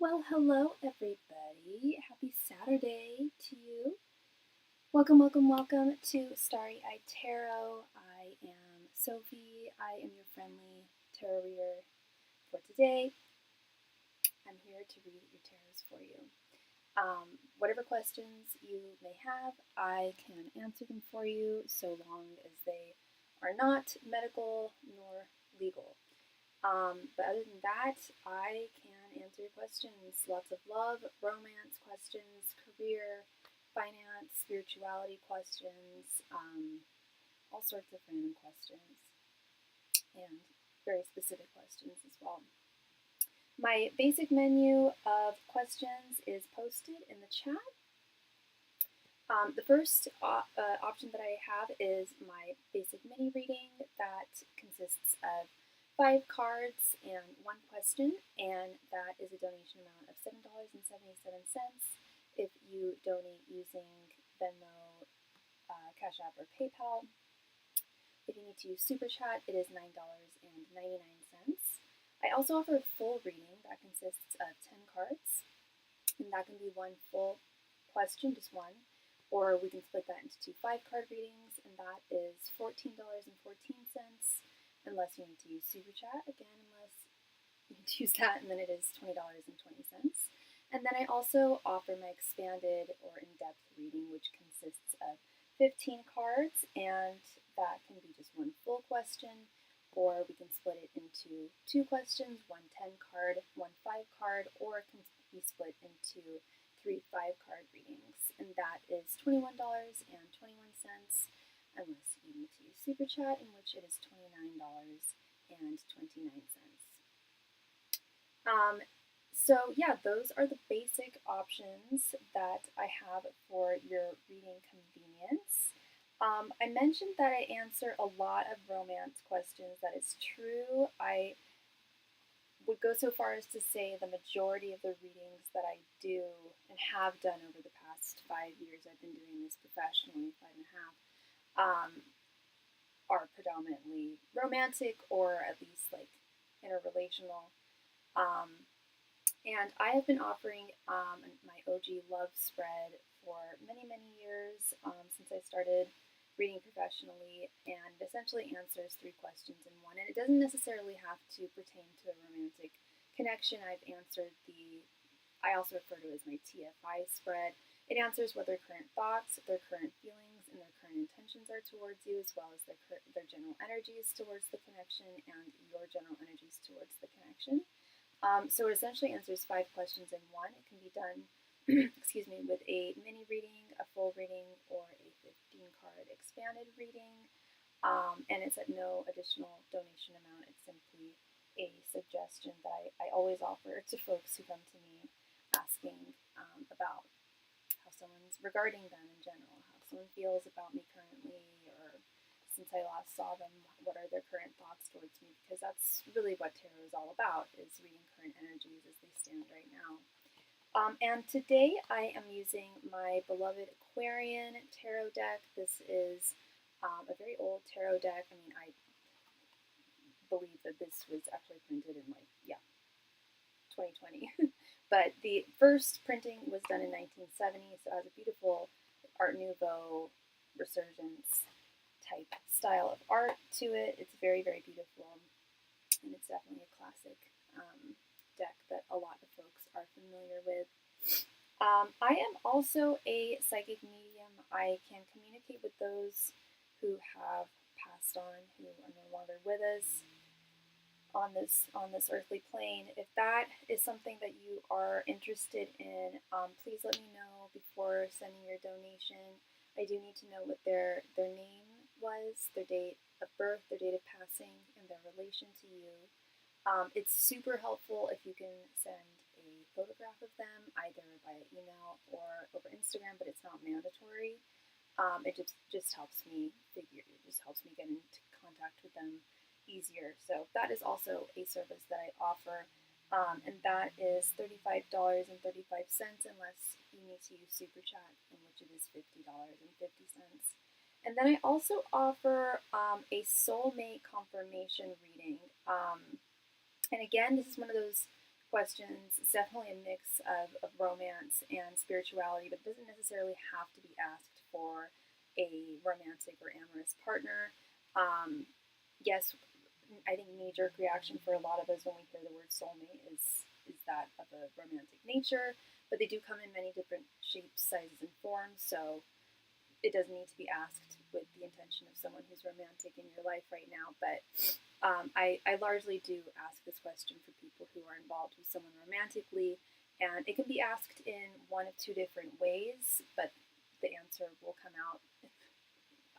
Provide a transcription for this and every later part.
Well, hello everybody. Happy Saturday to you. Welcome to Starry Tarot. I am Sophie. I am your friendly tarot reader for today. I'm here to read your tarots for you. Whatever questions you may have, I can answer them for you so long as they are not medical nor legal. But other than that, I can answer your questions. Lots of love, romance questions, career, finance, spirituality questions, all sorts of random questions, and very specific questions as well. My basic menu of questions is posted in the chat. The first option that I have is my basic mini reading that consists of 5 cards and 1 question, and that is a donation amount of $7.77 if you donate using Venmo, Cashapp, or PayPal. If you need to use SuperChat, it is $9.99. I also offer a full reading that consists of 10 cards, and that can be 1 full question, just 1, or we can split that into 2 5-card readings, and that is $14.14, unless you need to use SuperChat, again, unless you need to use that, and then it is $20.20. And then I also offer my expanded or in-depth reading, which consists of 15 cards, and that can be just 1 full question, or we can split it into 2 questions, 1 10-card, 1 5-card, or it can be split into 3 5-card readings, and that is $21.21, unless you need to use SuperChat, in which it is $29.29. So yeah, those are the basic options that I have for your reading convenience. I mentioned that I answer a lot of romance questions. That is true. I would go so far as to say the majority of the readings that I do and have done over the past 5 years, I've been doing this professionally, 5.5, are predominantly romantic or at least like interrelational. And I have been offering my OG love spread for many years, since I started reading professionally, and essentially answers 3 questions in 1. And it doesn't necessarily have to pertain to a romantic connection. I also refer to it as my TFI spread. It answers what their current thoughts, their current feelings, and their current intentions are towards you, as well as their general energies towards the connection and your general energies towards the connection. So it essentially answers 5 questions in 1. It can be done with a mini reading, a full reading, or a 15-card expanded reading, and it's at no additional donation amount. It's simply a suggestion that I always offer to folks who come to me asking about how someone's regarding them in general, how someone feels about me currently, or since I last saw them, what are their current thoughts towards me, because that's really what tarot is all about, is reading current energies as they stand right now. And today I am using my beloved Aquarian tarot deck. This is a very old tarot deck. I mean, I believe that this was actually printed in 2020. But the first printing was done in 1970, so it has a beautiful Art Nouveau resurgence type style of art to it. It's very beautiful, and it's definitely a classic deck that a lot of folks are familiar with. I am also a psychic medium. I can communicate with those who have passed on, who are no longer with us on this earthly plane. If that is something that you are interested in, please let me know before sending your donation. I do need to know what their name was, their date of birth, their date of passing, and their relation to you. It's super helpful if you can send a photograph of them, either by email or over Instagram, but it's not mandatory. It just helps me get into contact with them easier. So that is also a service that I offer, and that is $35.35, unless you need to use SuperChat, in which it is $50.50. And then I also offer a soulmate confirmation reading. And again, this is one of those questions. It's definitely a mix of romance and spirituality, but it doesn't necessarily have to be asked for a romantic or amorous partner. Yes, I think knee-jerk reaction for a lot of us when we hear the word soulmate is that of a romantic nature, but they do come in many different shapes, sizes, and forms, so it doesn't need to be asked with the intention of someone who's romantic in your life right now. But I largely do ask this question for people who are involved with someone romantically, and it can be asked in one of two different ways, but the answer will come out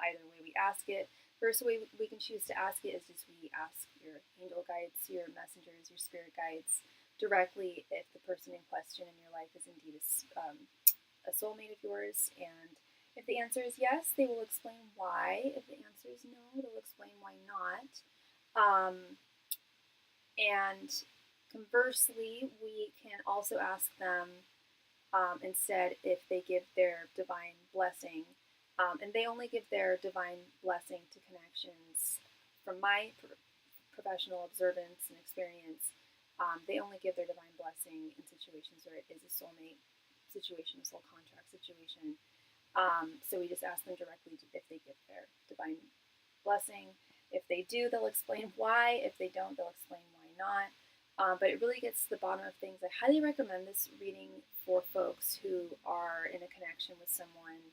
either way we ask it. First way we can choose to ask it is just we ask your angel guides, your messengers, your spirit guides directly if the person in question in your life is indeed a soulmate of yours. And if the answer is yes, they will explain why. If the answer is no, they'll explain why not. And conversely, we can also ask them instead if they give their divine blessing. And they only give their divine blessing to connections. From my professional observance and experience, they only give their divine blessing in situations where it is a soulmate situation, a soul contract situation. So we just ask them directly if they give their divine blessing. If they do, they'll explain why. If they don't, they'll explain why not. But it really gets to the bottom of things. I highly recommend this reading for folks who are in a connection with someone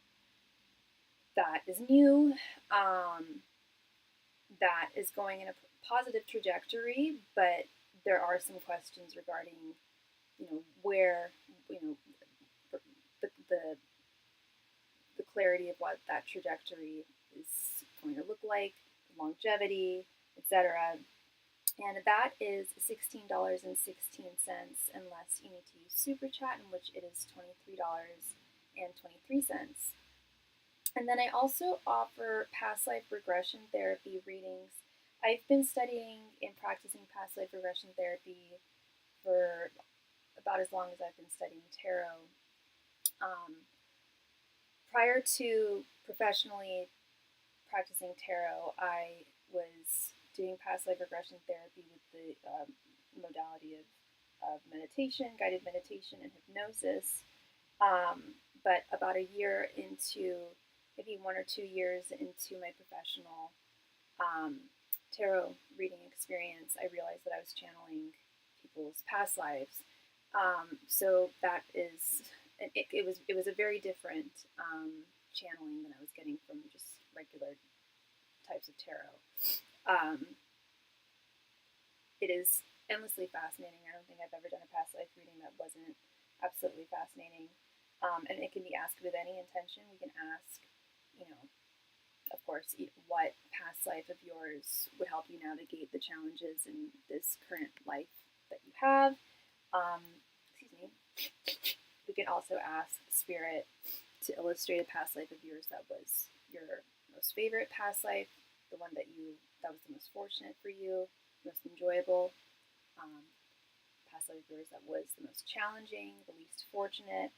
that is new, that is going in a positive trajectory, but there are some questions regarding, where, the clarity of what that trajectory is going to look like, longevity, etc. And that is $16.16 unless you need to use SuperChat, in which it is $23.23. And then I also offer past life regression therapy readings. I've been studying and practicing past life regression therapy for about as long as I've been studying tarot. Prior to professionally practicing tarot, I was doing past life regression therapy with the modality of meditation, guided meditation, and hypnosis. But about a year into, maybe 1 or 2 years into my professional tarot reading experience, I realized that I was channeling people's past lives. So that is, it was a very different channeling than I was getting from just regular types of tarot. It is endlessly fascinating. I don't think I've ever done a past life reading that wasn't absolutely fascinating. And it can be asked with any intention. We can ask, of course, what past life of yours would help you navigate the challenges in this current life that you have. Excuse me. We can also ask Spirit to illustrate a past life of yours that was your most favorite past life, the one that was the most fortunate for you, most enjoyable. Past life of yours that was the most challenging, the least fortunate.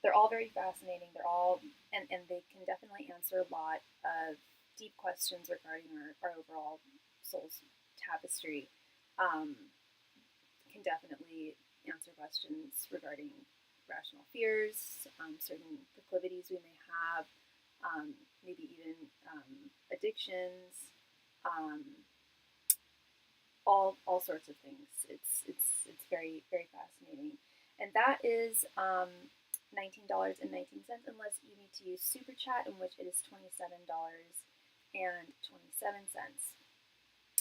They're all very fascinating. They're all, and they can definitely answer a lot of deep questions regarding our overall soul's tapestry. Can definitely answer questions regarding rational fears, certain proclivities we may have, maybe even addictions, all sorts of things. It's very, very fascinating. And that is $19.19 unless you need to use SuperChat, in which it is $27.27.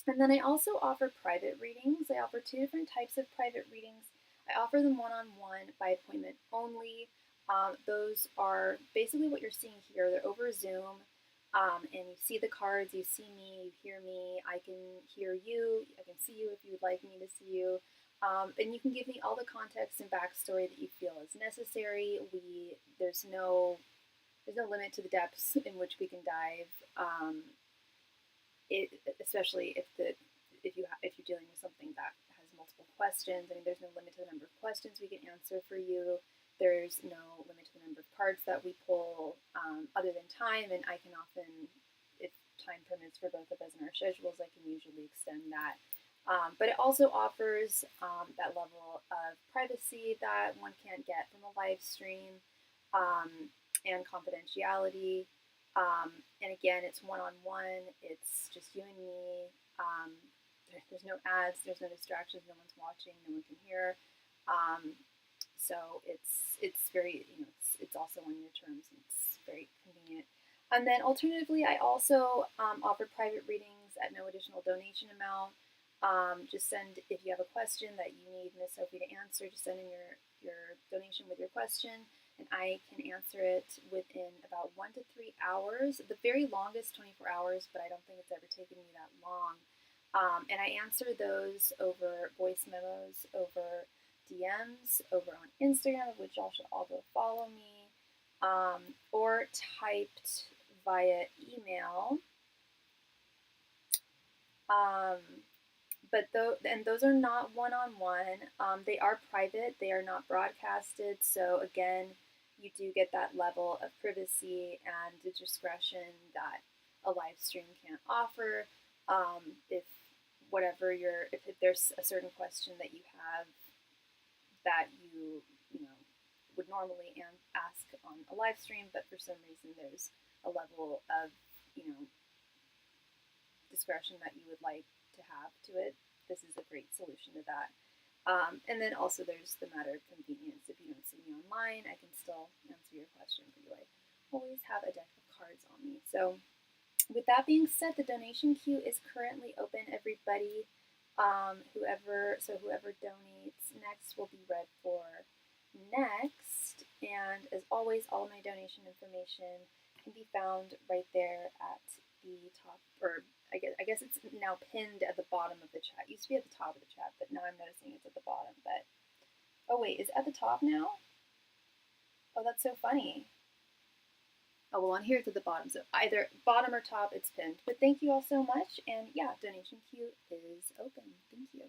And then I also offer private readings. I offer 2 different types of private readings. I offer them one-on-one by appointment only. Those are basically what you're seeing here. They're over Zoom, and you see the cards, you see me, you hear me, I can hear you, I can see you if you would like me to see you. And you can give me all the context and backstory that you feel is necessary. There's no limit to the depths in which we can dive. Especially if you're dealing with something that has multiple questions. I mean, there's no limit to the number of questions we can answer for you. There's no limit to the number of cards that we pull, other than time. And I can often, if time permits for both of us in our schedules, I can usually extend that. But it also offers that level of privacy that one can't get from a live stream, and confidentiality. And again, it's one-on-one. It's just you and me. There's no ads. There's no distractions. No one's watching. No one can hear. So it's very, it's also on your terms. And it's very convenient. And then alternatively, I also offer private readings at no additional donation amount. Just send, if you have a question that you need Miss Sophie to answer, just send in your donation with your question, and I can answer it within about 1 to 3 hours. The very longest, 24 hours, but I don't think it's ever taken me that long. And I answer those over voice memos, over DMs, over on Instagram, of which y'all should all go follow me, or typed via email. But those are not one-on-one. They are private. They are not broadcasted. So again, you do get that level of privacy and the discretion that a live stream can't offer. If there's a certain question that you have that you would normally ask on a live stream, but for some reason there's a level of discretion that you would like to have to it, this is a great solution to that. And then also there's the matter of convenience. If you don't see me online, I can still answer your question for you. I always have a deck of cards on me. So with that being said, the donation queue is currently open, everybody. Whoever donates next will be read for next. And as always, all of my donation information can be found right there at the top, or I guess it's now pinned at the bottom of the chat. It used to be at the top of the chat, but now I'm noticing it's at the bottom. But oh wait, is it at the top now? Oh, that's so funny. Oh well, on here it's at the bottom, so either bottom or top, it's pinned. But thank you all so much, and yeah, donation queue is open. Thank you.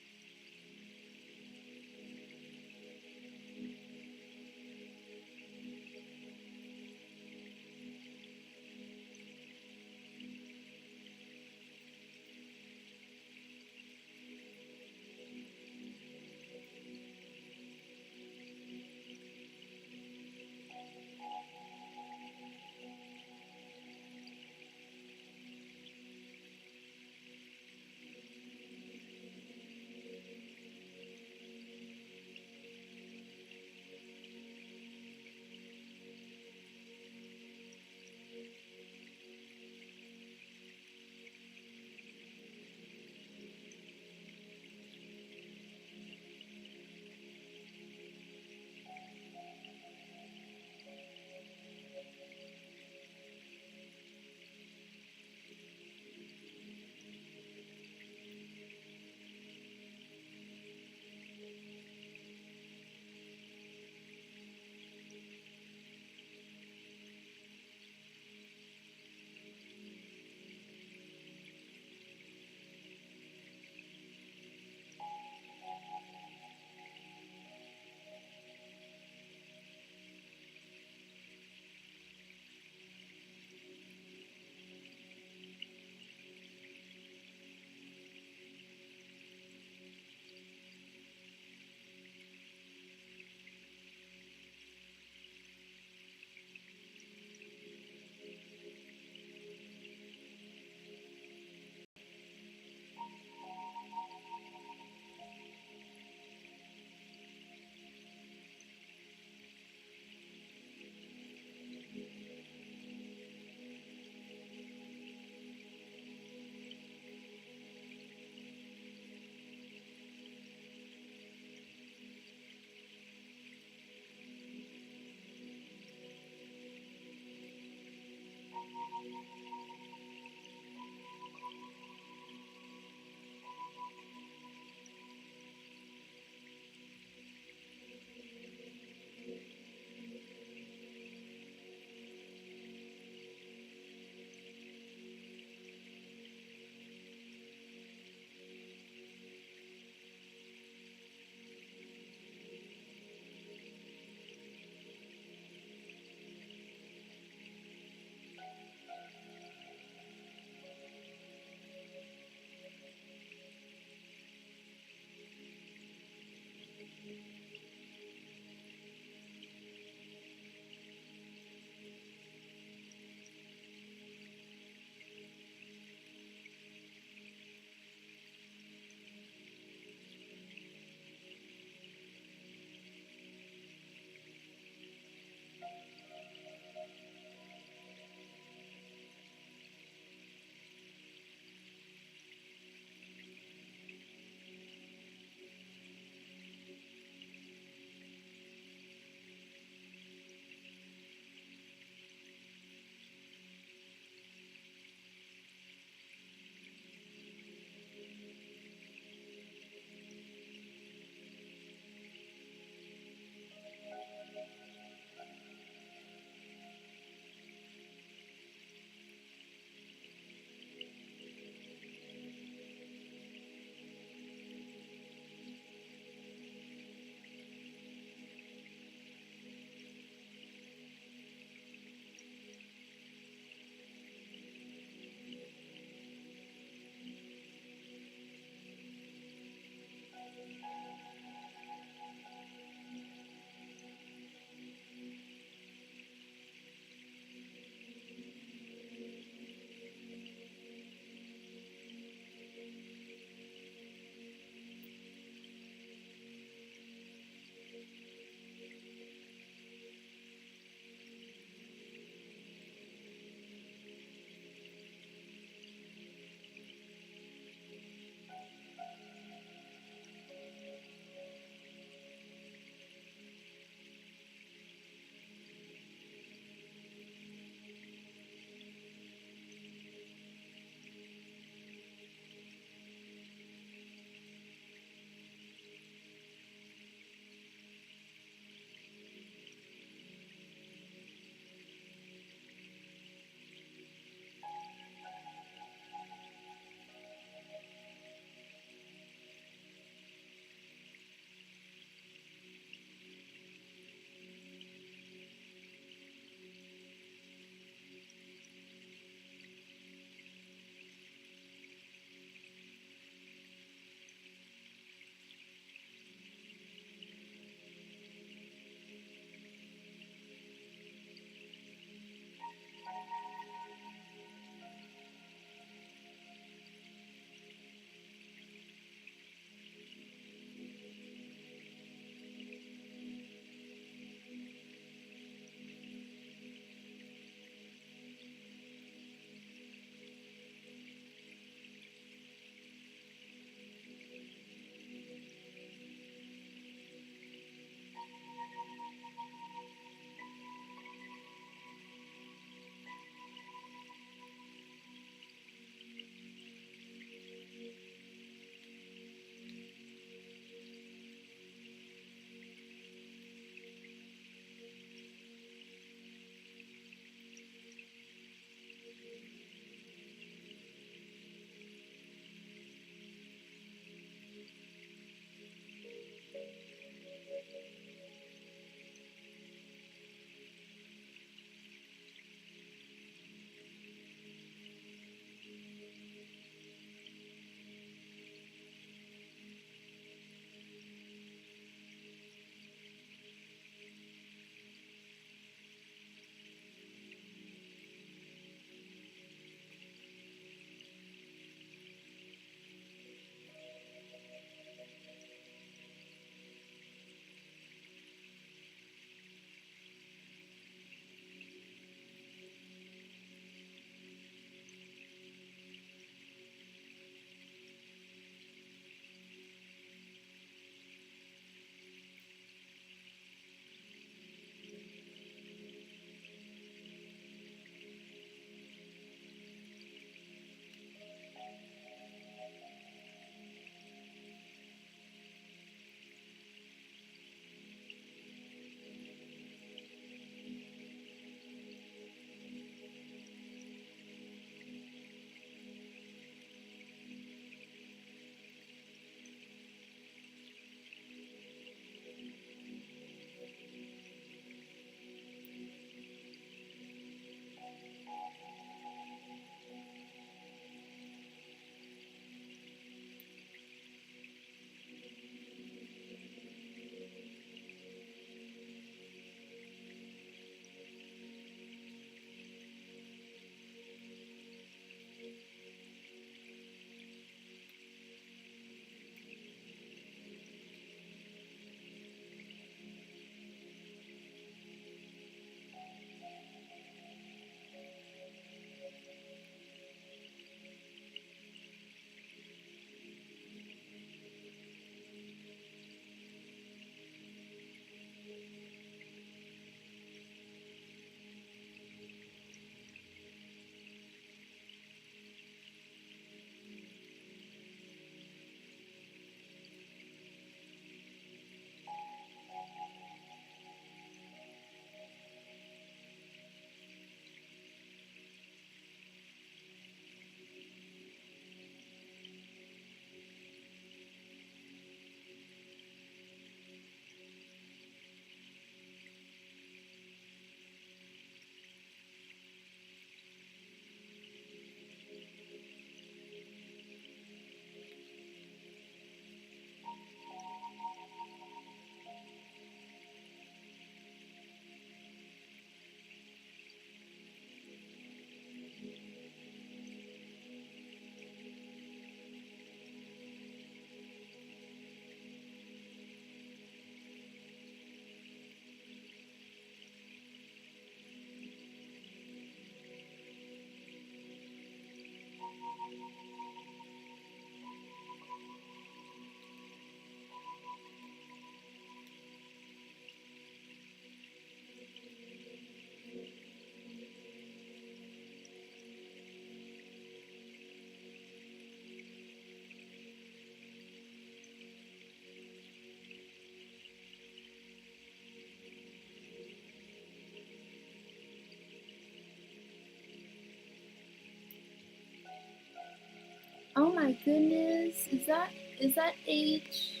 Oh my goodness, is that H?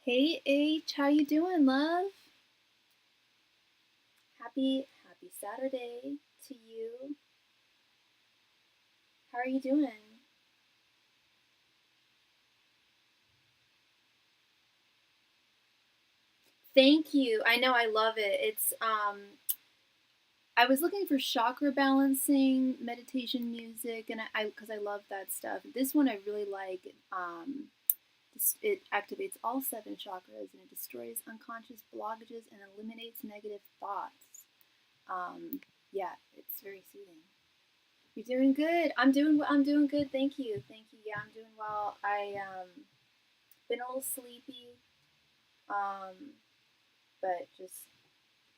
Hey H, how you doing, love? Happy Saturday to you. How are you doing? Thank you. I know, I love it. It's I was looking for chakra balancing meditation music, and I because I love that stuff. This one I really like. It activates all 7 chakras and it destroys unconscious blockages and eliminates negative thoughts. Yeah, it's very soothing. You're doing good. I'm doing good. Thank you. Thank you. Yeah, I'm doing well. I been a little sleepy, um, but just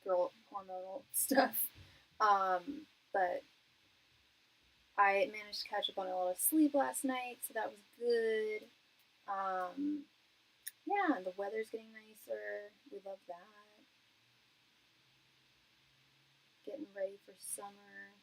girl hormonal stuff. But I managed to catch up on a lot of sleep last night, so that was good. Um, yeah, and the weather's getting nicer. We love that. Getting ready for summer.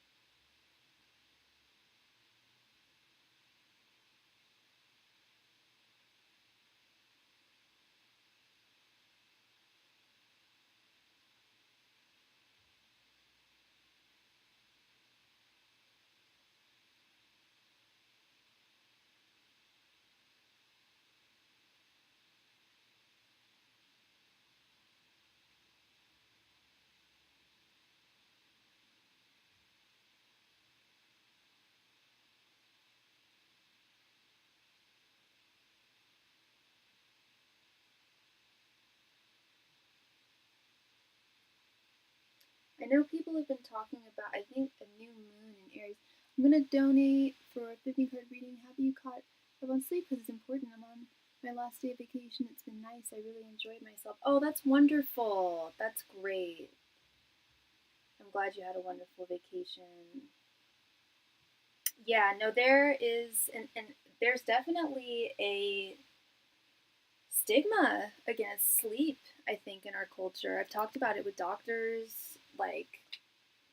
I know people have been talking about, I think, a new moon in Aries. I'm going to donate for a 50 card reading. Have you caught up on sleep? Because it's important. I'm on my last day of vacation. It's been nice. I really enjoyed myself. Oh, that's wonderful. That's great. I'm glad you had a wonderful vacation. Yeah, no, there is, and there's definitely a stigma against sleep, I think, in our culture. I've talked about it with doctors, like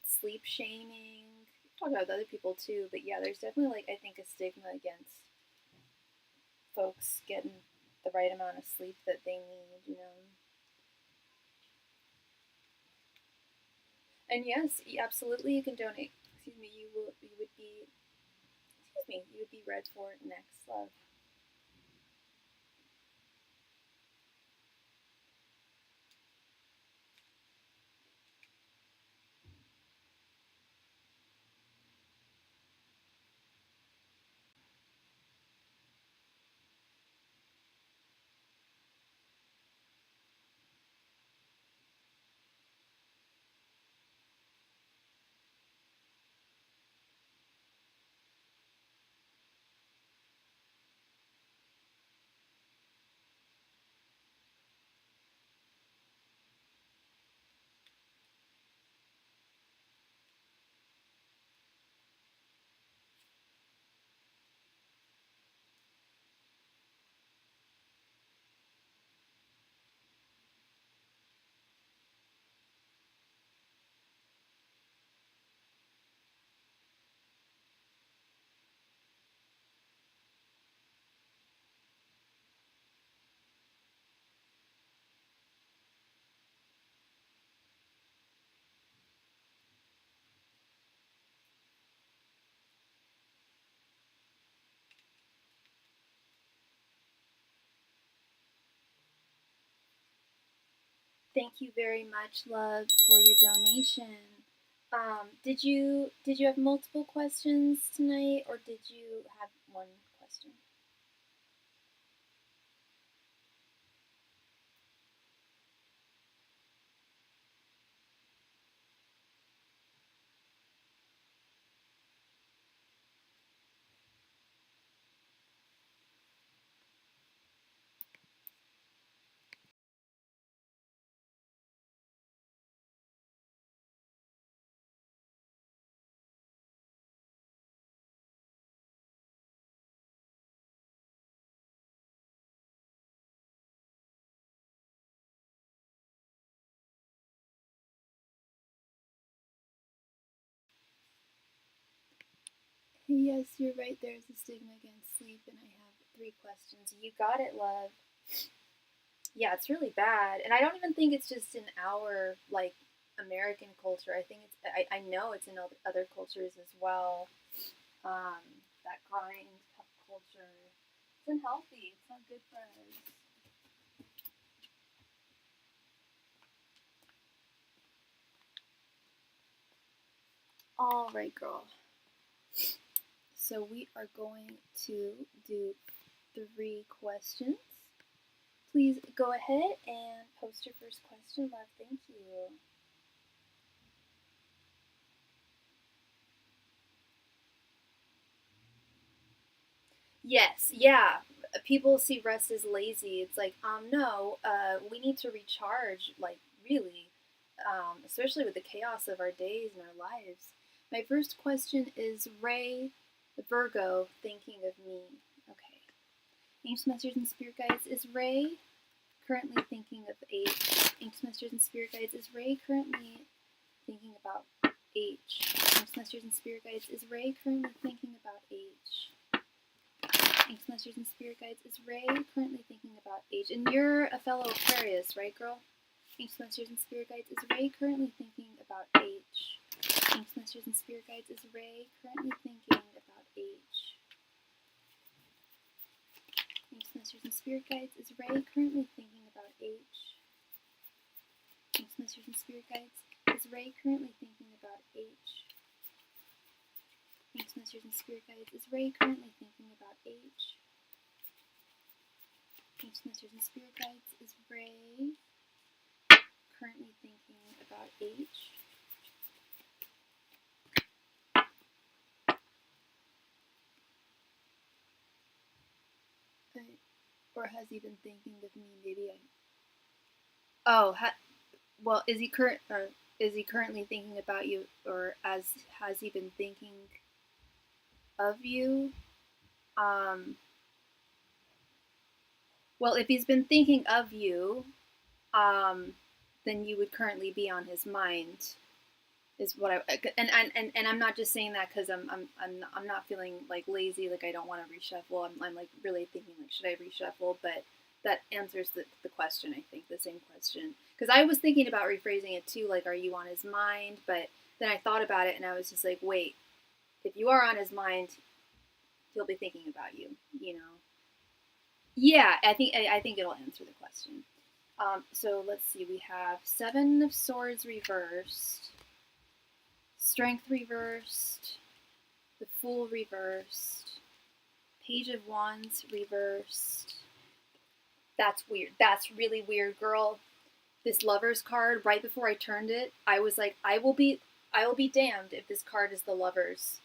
sleep shaming. I've talked about it with other people too, but yeah, there's definitely, like, I think, a stigma against folks getting the right amount of sleep that they need. And yes, absolutely, you can donate. Excuse me, you would be, excuse me, you would be read for next, love. Thank you very much, love, for your donation. Did you have multiple questions tonight, or did you have one question? Yes, you're right. There's a stigma against sleep, and I have 3 questions. You got it, love. Yeah, it's really bad, and I don't even think it's just in our like American culture. I think I know it's in other cultures as well. That grind cup culture. It's unhealthy. It's not good for us. All right, girl. So we are going to do 3 questions. Please go ahead and post your first question, love. Thank you. Yes, yeah. People see rest as lazy. It's like, no, we need to recharge, like, really, especially with the chaos of our days and our lives. My first question is Ray Virgo thinking of me. Okay. Angels, Masters, and Spirit Guides, is Ray currently thinking of age? Angels, Masters, and Spirit Guides, is Ray currently thinking about age? Angels, Masters, and Spirit Guides, is Ray currently thinking about age? Angels, Masters, and Spirit Guides, is Ray currently thinking about age? And you're a fellow Aquarius, right, girl? Angels, Masters, and Spirit Guides, is Ray currently thinking about age? Angels, Masters, and Spirit Guides, is Ray currently thinking about age? Angels, Masters, and Spirit Guides, is Ray currently thinking about age? Angels, Masters, and Spirit Guides, is Ray currently thinking about age? Angels, Masters, and Spirit Guides, is Ray currently thinking about age? Angels, Masters, and Spirit Guides, is Ray currently thinking about age? Or has he been thinking of me? Maybe I. Oh, well, is he currently thinking about you, or has he been thinking of you? Um. Well, if he's been thinking of you, um, then you would currently be on his mind. Is what and I'm not just saying that because I'm not feeling like lazy, like I don't want to reshuffle. I'm like really thinking like should I reshuffle, but that answers the question. I think the same question because I was thinking about rephrasing it too, like are you on his mind? But then I thought about it and I was just like, wait, if you are on his mind, he'll be thinking about you. You know? Yeah, I think it'll answer the question. So let's see, we have 7 of Swords reversed. Strength reversed, the Fool reversed, Page of Wands reversed. That's weird. That's really weird, girl. This Lovers card, right before I turned it, I was like, I will be damned if this card is the Lovers.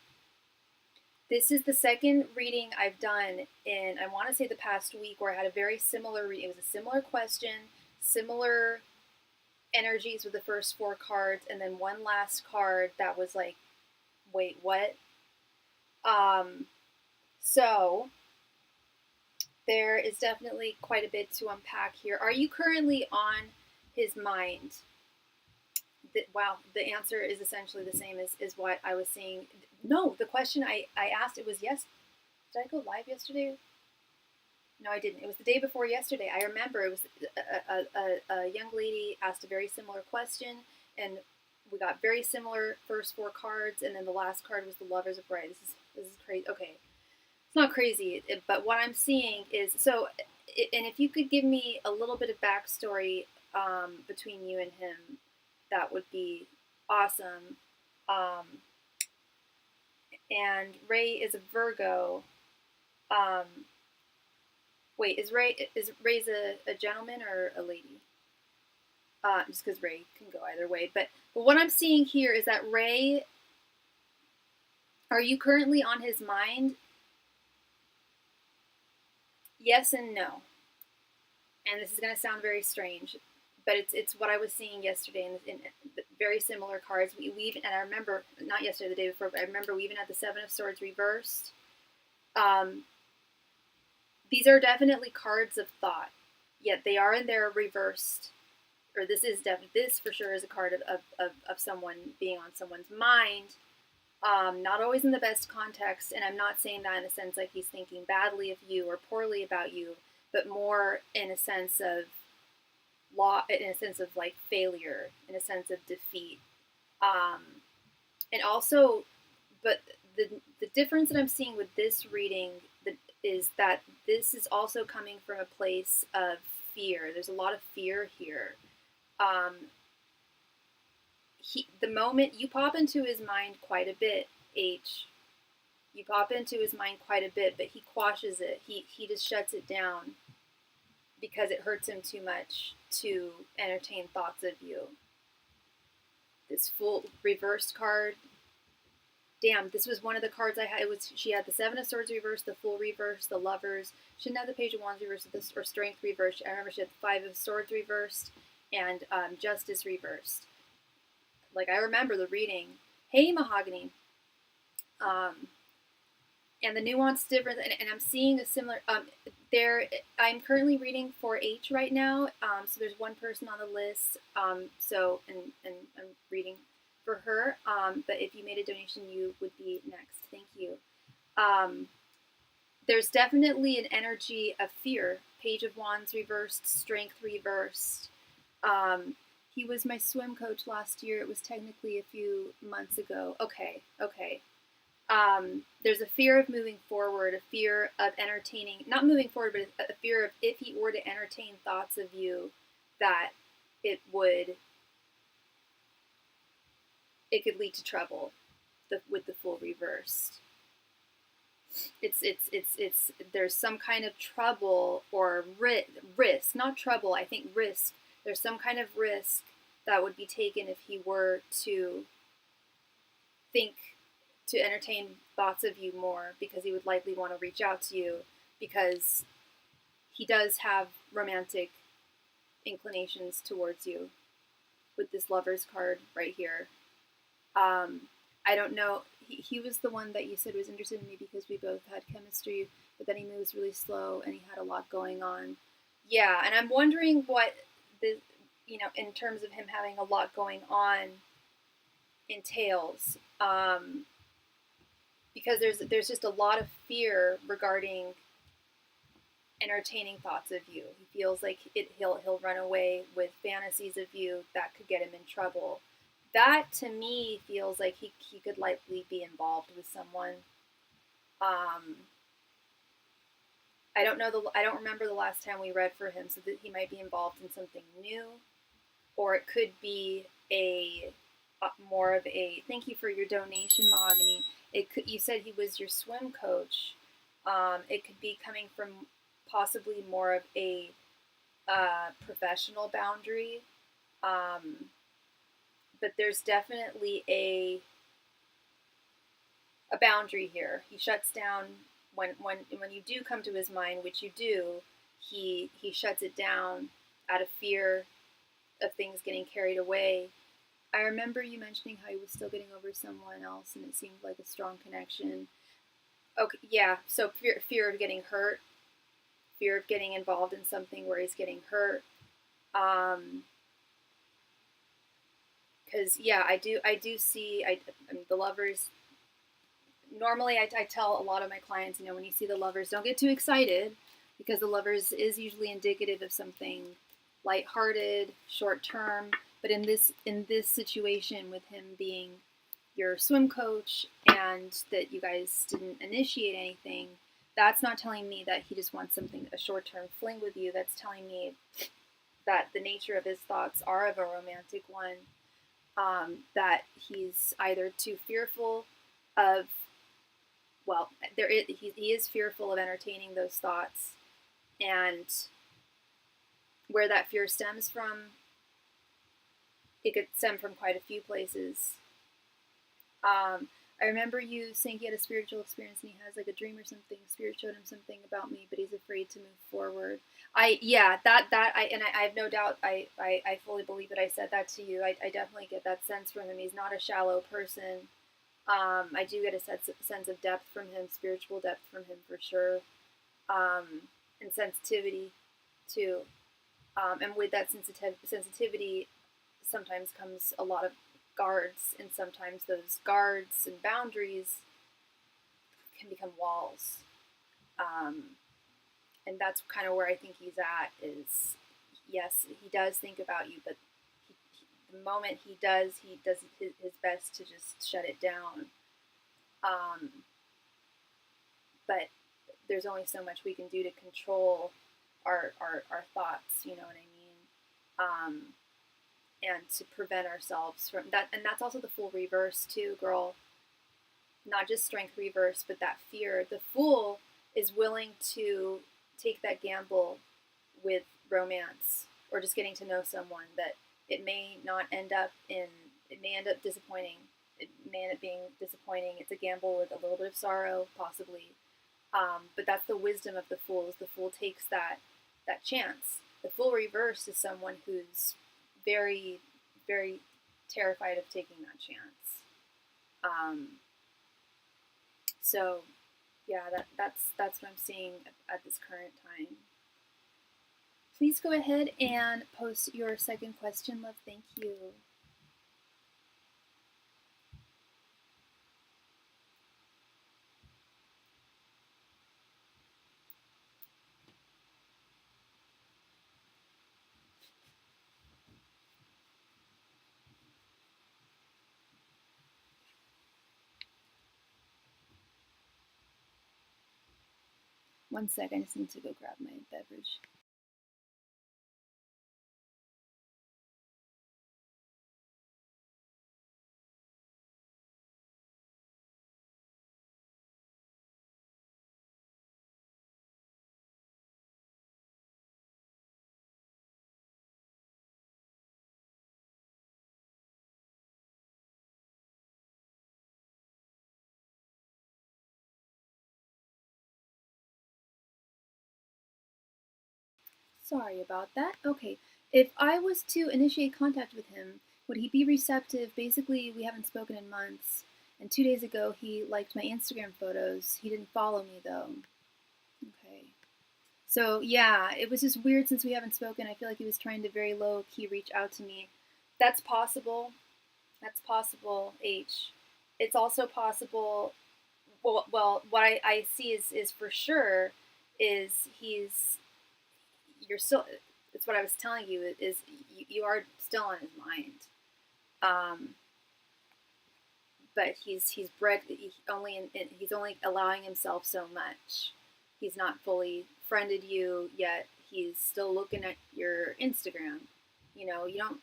This is the second reading I've done in, I want to say the past week, where I had a very similar reading. It was a similar question, similar energies with the first 4 cards, and then one last card that was like, wait, what? So there is definitely quite a bit to unpack here. Are you currently on his mind? Wow, the answer is essentially the same as what I was saying. No, the question I asked, it was yes. Did I go live yesterday? No, I didn't. It was the day before yesterday. I remember it was a young lady asked a very similar question, and we got very similar first 4 cards, and then the last card was the Lovers of Bright. This is crazy. Okay, it's not crazy, but what I'm seeing is so. And if you could give me a little bit of backstory between you and him, that would be awesome. Um, and Ray is a Virgo. Um, Wait, is Ray's a gentleman or a lady? Just because Ray can go either way. But what I'm seeing here is that Ray, are you currently on his mind? Yes and no. And this is going to sound very strange, but it's what I was seeing yesterday in very similar cards. We even, and I remember, not yesterday, the day before, but I remember we even had the 7 of Swords reversed. These are definitely cards of thought, yet they are in their reversed. Or this is this for sure is a card of someone being on someone's mind. Not always in the best context, and I'm not saying that in a sense like he's thinking badly of you or poorly about you, but more in a sense of in a sense of like failure, in a sense of defeat. And also, but the difference that I'm seeing with this reading is that this is also coming from a place of fear. There's a lot of fear here. The moment you pop into his mind quite a bit, H. You pop into his mind quite a bit, but he quashes it. He just shuts it down because it hurts him too much to entertain thoughts of you. This full reversed card. Damn, this was one of the cards I had. She had the Seven of Swords reversed, the Fool reversed, the Lovers. She didn't have the Page of Wands reversed or Strength reversed. I remember she had the Five of Swords reversed and Justice reversed. Like, I remember the reading. Hey, Mahogany. And the nuance difference, and I'm seeing a similar. I'm currently reading for H right now. So there's one person on the list. So I'm reading for her. But if you made a donation, you would be next. Thank you. There's definitely an energy of fear. Page of Wands reversed, Strength reversed. He was my swim coach last year. It was technically a few months ago. Okay. There's a fear of moving forward, a fear of entertaining, not moving forward, but a fear of if he were to entertain thoughts of you, that it could lead to trouble with the Fool reversed. There's some kind of trouble or risk, not trouble, I think risk. There's some kind of risk that would be taken if he were to entertain thoughts of you more, because he would likely want to reach out to you because he does have romantic inclinations towards you with this Lovers card right here. I don't know. He was the one that you said was interested in me because we both had chemistry, but then he moves really slow and he had a lot going on. Yeah, and I'm wondering what in terms of him having a lot going on entails. Because there's just a lot of fear regarding entertaining thoughts of you. He feels like he'll run away with fantasies of you that could get him in trouble. That to me feels like he could likely be involved with someone. I don't remember the last time we read for him, so that he might be involved in something new, or it could be more of a. Thank you for your donation, Mahogany. You said he was your swim coach. It could be coming from possibly more of a professional boundary. But there's definitely a boundary here. He shuts down when you do come to his mind, which you do. He shuts it down out of fear of things getting carried away. I remember you mentioning how he was still getting over someone else, and it seemed like a strong connection. Okay, yeah, so fear of getting hurt, fear of getting involved in something where he's getting hurt. Because, yeah, I do see, I mean, the Lovers, normally I tell a lot of my clients, when you see the Lovers, don't get too excited, because the Lovers is usually indicative of something lighthearted, short-term. But in this situation, with him being your swim coach and that you guys didn't initiate anything, that's not telling me that he just wants a short-term fling with you. That's telling me that the nature of his thoughts are of a romantic one, that he's either too fearful of, he is fearful of entertaining those thoughts, and where that fear stems from, it could stem from quite a few places. I remember you saying he had a spiritual experience and he has like a dream or something. Spirit showed him something about me, but he's afraid to move forward. I have no doubt. I fully believe that I said that to you. I definitely get that sense from him. He's not a shallow person. I do get a sense of depth from him, spiritual depth from him for sure, and sensitivity too. And with that sensitivity, sometimes comes a lot of guards, and sometimes those guards and boundaries can become walls. And that's kind of where I think he's at, is yes, he does think about you, but the moment he does his best to just shut it down. But there's only so much we can do to control our thoughts, you know what I mean? And to prevent ourselves from that. And that's also the Fool reverse too, girl. Not just Strength reverse, but that fear. The Fool is willing to take that gamble with romance or just getting to know someone that it may not end up in, it may end up disappointing. It may end up being disappointing. It's a gamble with a little bit of sorrow, possibly. But that's the wisdom of the Fool, is the Fool takes that chance. The Fool reverse is someone who's very, very terrified of taking that chance. So, yeah, that's what I'm seeing at this current time. Please go ahead and post your second question, love. Thank you. One sec, I just need to go grab my beverage. Sorry about that. Okay, if I was to initiate contact with him, would he be receptive? Basically, we haven't spoken in months, and 2 days ago he liked my Instagram photos. He didn't follow me though. Okay. So yeah, it was just weird since we haven't spoken. I feel like he was trying to very low key reach out to me. That's possible. That's possible, H. It's also possible. Well, what I see is for sure is you're still. It's what I was telling you, is you are still on his mind. But he's bred. He's only allowing himself so much. He's not fully friended you yet. He's still looking at your Instagram. You know, you don't.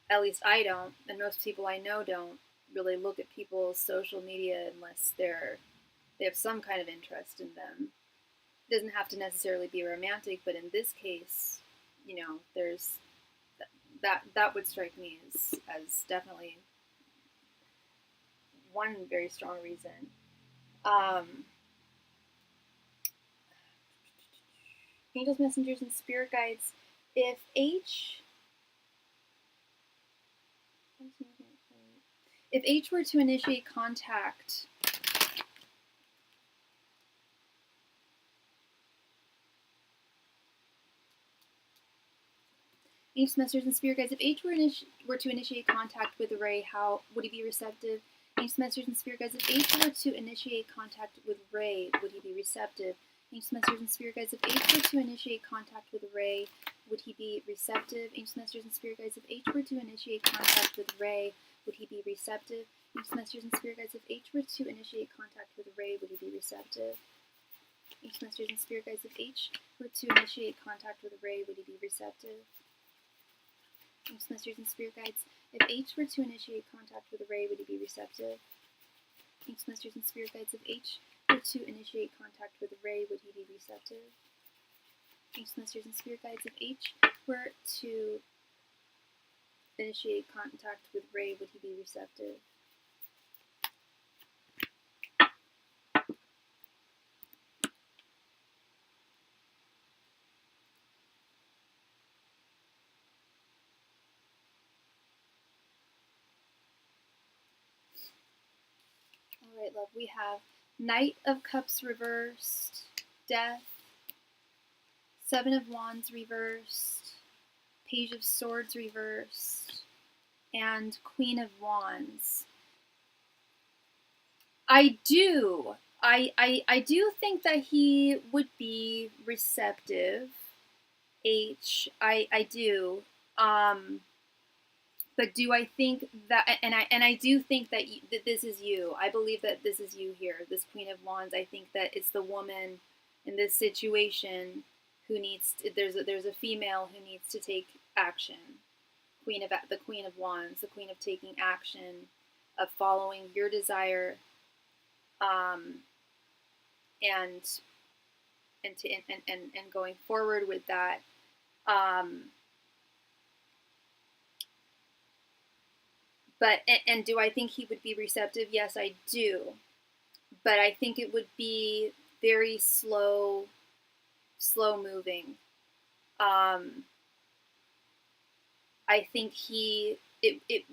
At least I don't, and most people I know don't really look at people's social media unless they have some kind of interest in them. It doesn't have to necessarily be romantic, but in this case, you know, there's that would strike me as definitely one very strong reason. Angels, messengers, and spirit guides. If H were to initiate contact, Angels, messengers, and spirit guides. If H were to initiate contact with Ray, how would he be receptive? Angels, messengers, and spirit guides. If H were to initiate contact with Ray, would he be receptive? Angels, messengers, and spirit guides. If H were to initiate contact with Ray, would he be receptive? Angels, messengers, and spirit guides. If H were to initiate contact with Ray, would he be receptive? Angels, messengers, and spirit guides. If H were to initiate contact with Ray, would he be receptive? Angels, messengers, and spirit guides. If H were to initiate contact with Ray, would he be receptive? Angels, messengers, and spirit guides. If H were to initiate contact with Ray, would he be receptive? Angels, messengers, and spirit guides. If H were to initiate contact with Ray, would he be receptive? Angels, messengers, and spirit guides. If H were to initiate contact with Ray, would he be receptive? Alright, love, we have Knight of Cups reversed, Death, Seven of Wands reversed, Page of Swords reversed, and Queen of Wands. I do. I do think that he would be receptive. I do. But do I think that, and I do think that that this is you. I believe that this is you here, this Queen of Wands. I think that it's the woman in this situation who needs to, there's a female who needs to take action. The Queen of Wands, the Queen of taking action, of following your desire, um, and and going forward with that. Um, but and do I think he would be receptive? Yes, I do. But I think it would be very slow moving. I think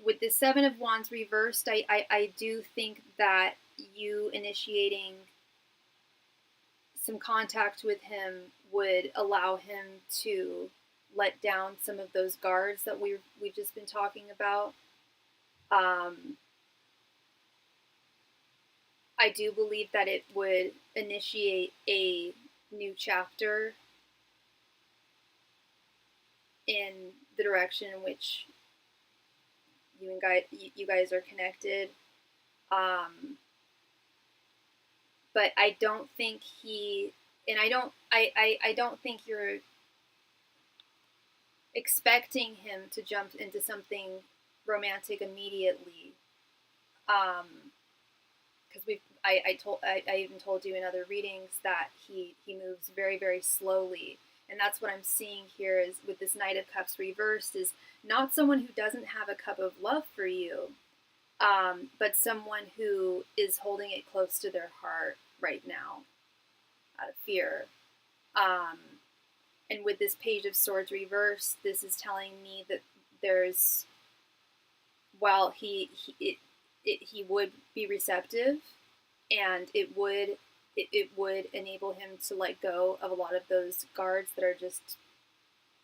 with the Seven of Wands reversed, I do think that you initiating some contact with him would allow him to let down some of those guards that we've just been talking about. I do believe that it would initiate a new chapter in the direction in which you guys are connected. But I don't think I don't think you're expecting him to jump into something romantic immediately. Because I even told you in other readings that he moves very, very slowly. And that's what I'm seeing here is with this Knight of Cups reversed is not someone who doesn't have a cup of love for you, but someone who is holding it close to their heart right now out of fear. And with this Page of Swords reversed, this is telling me that there's, while he would be receptive, and it would enable him to let go of a lot of those guards that are just,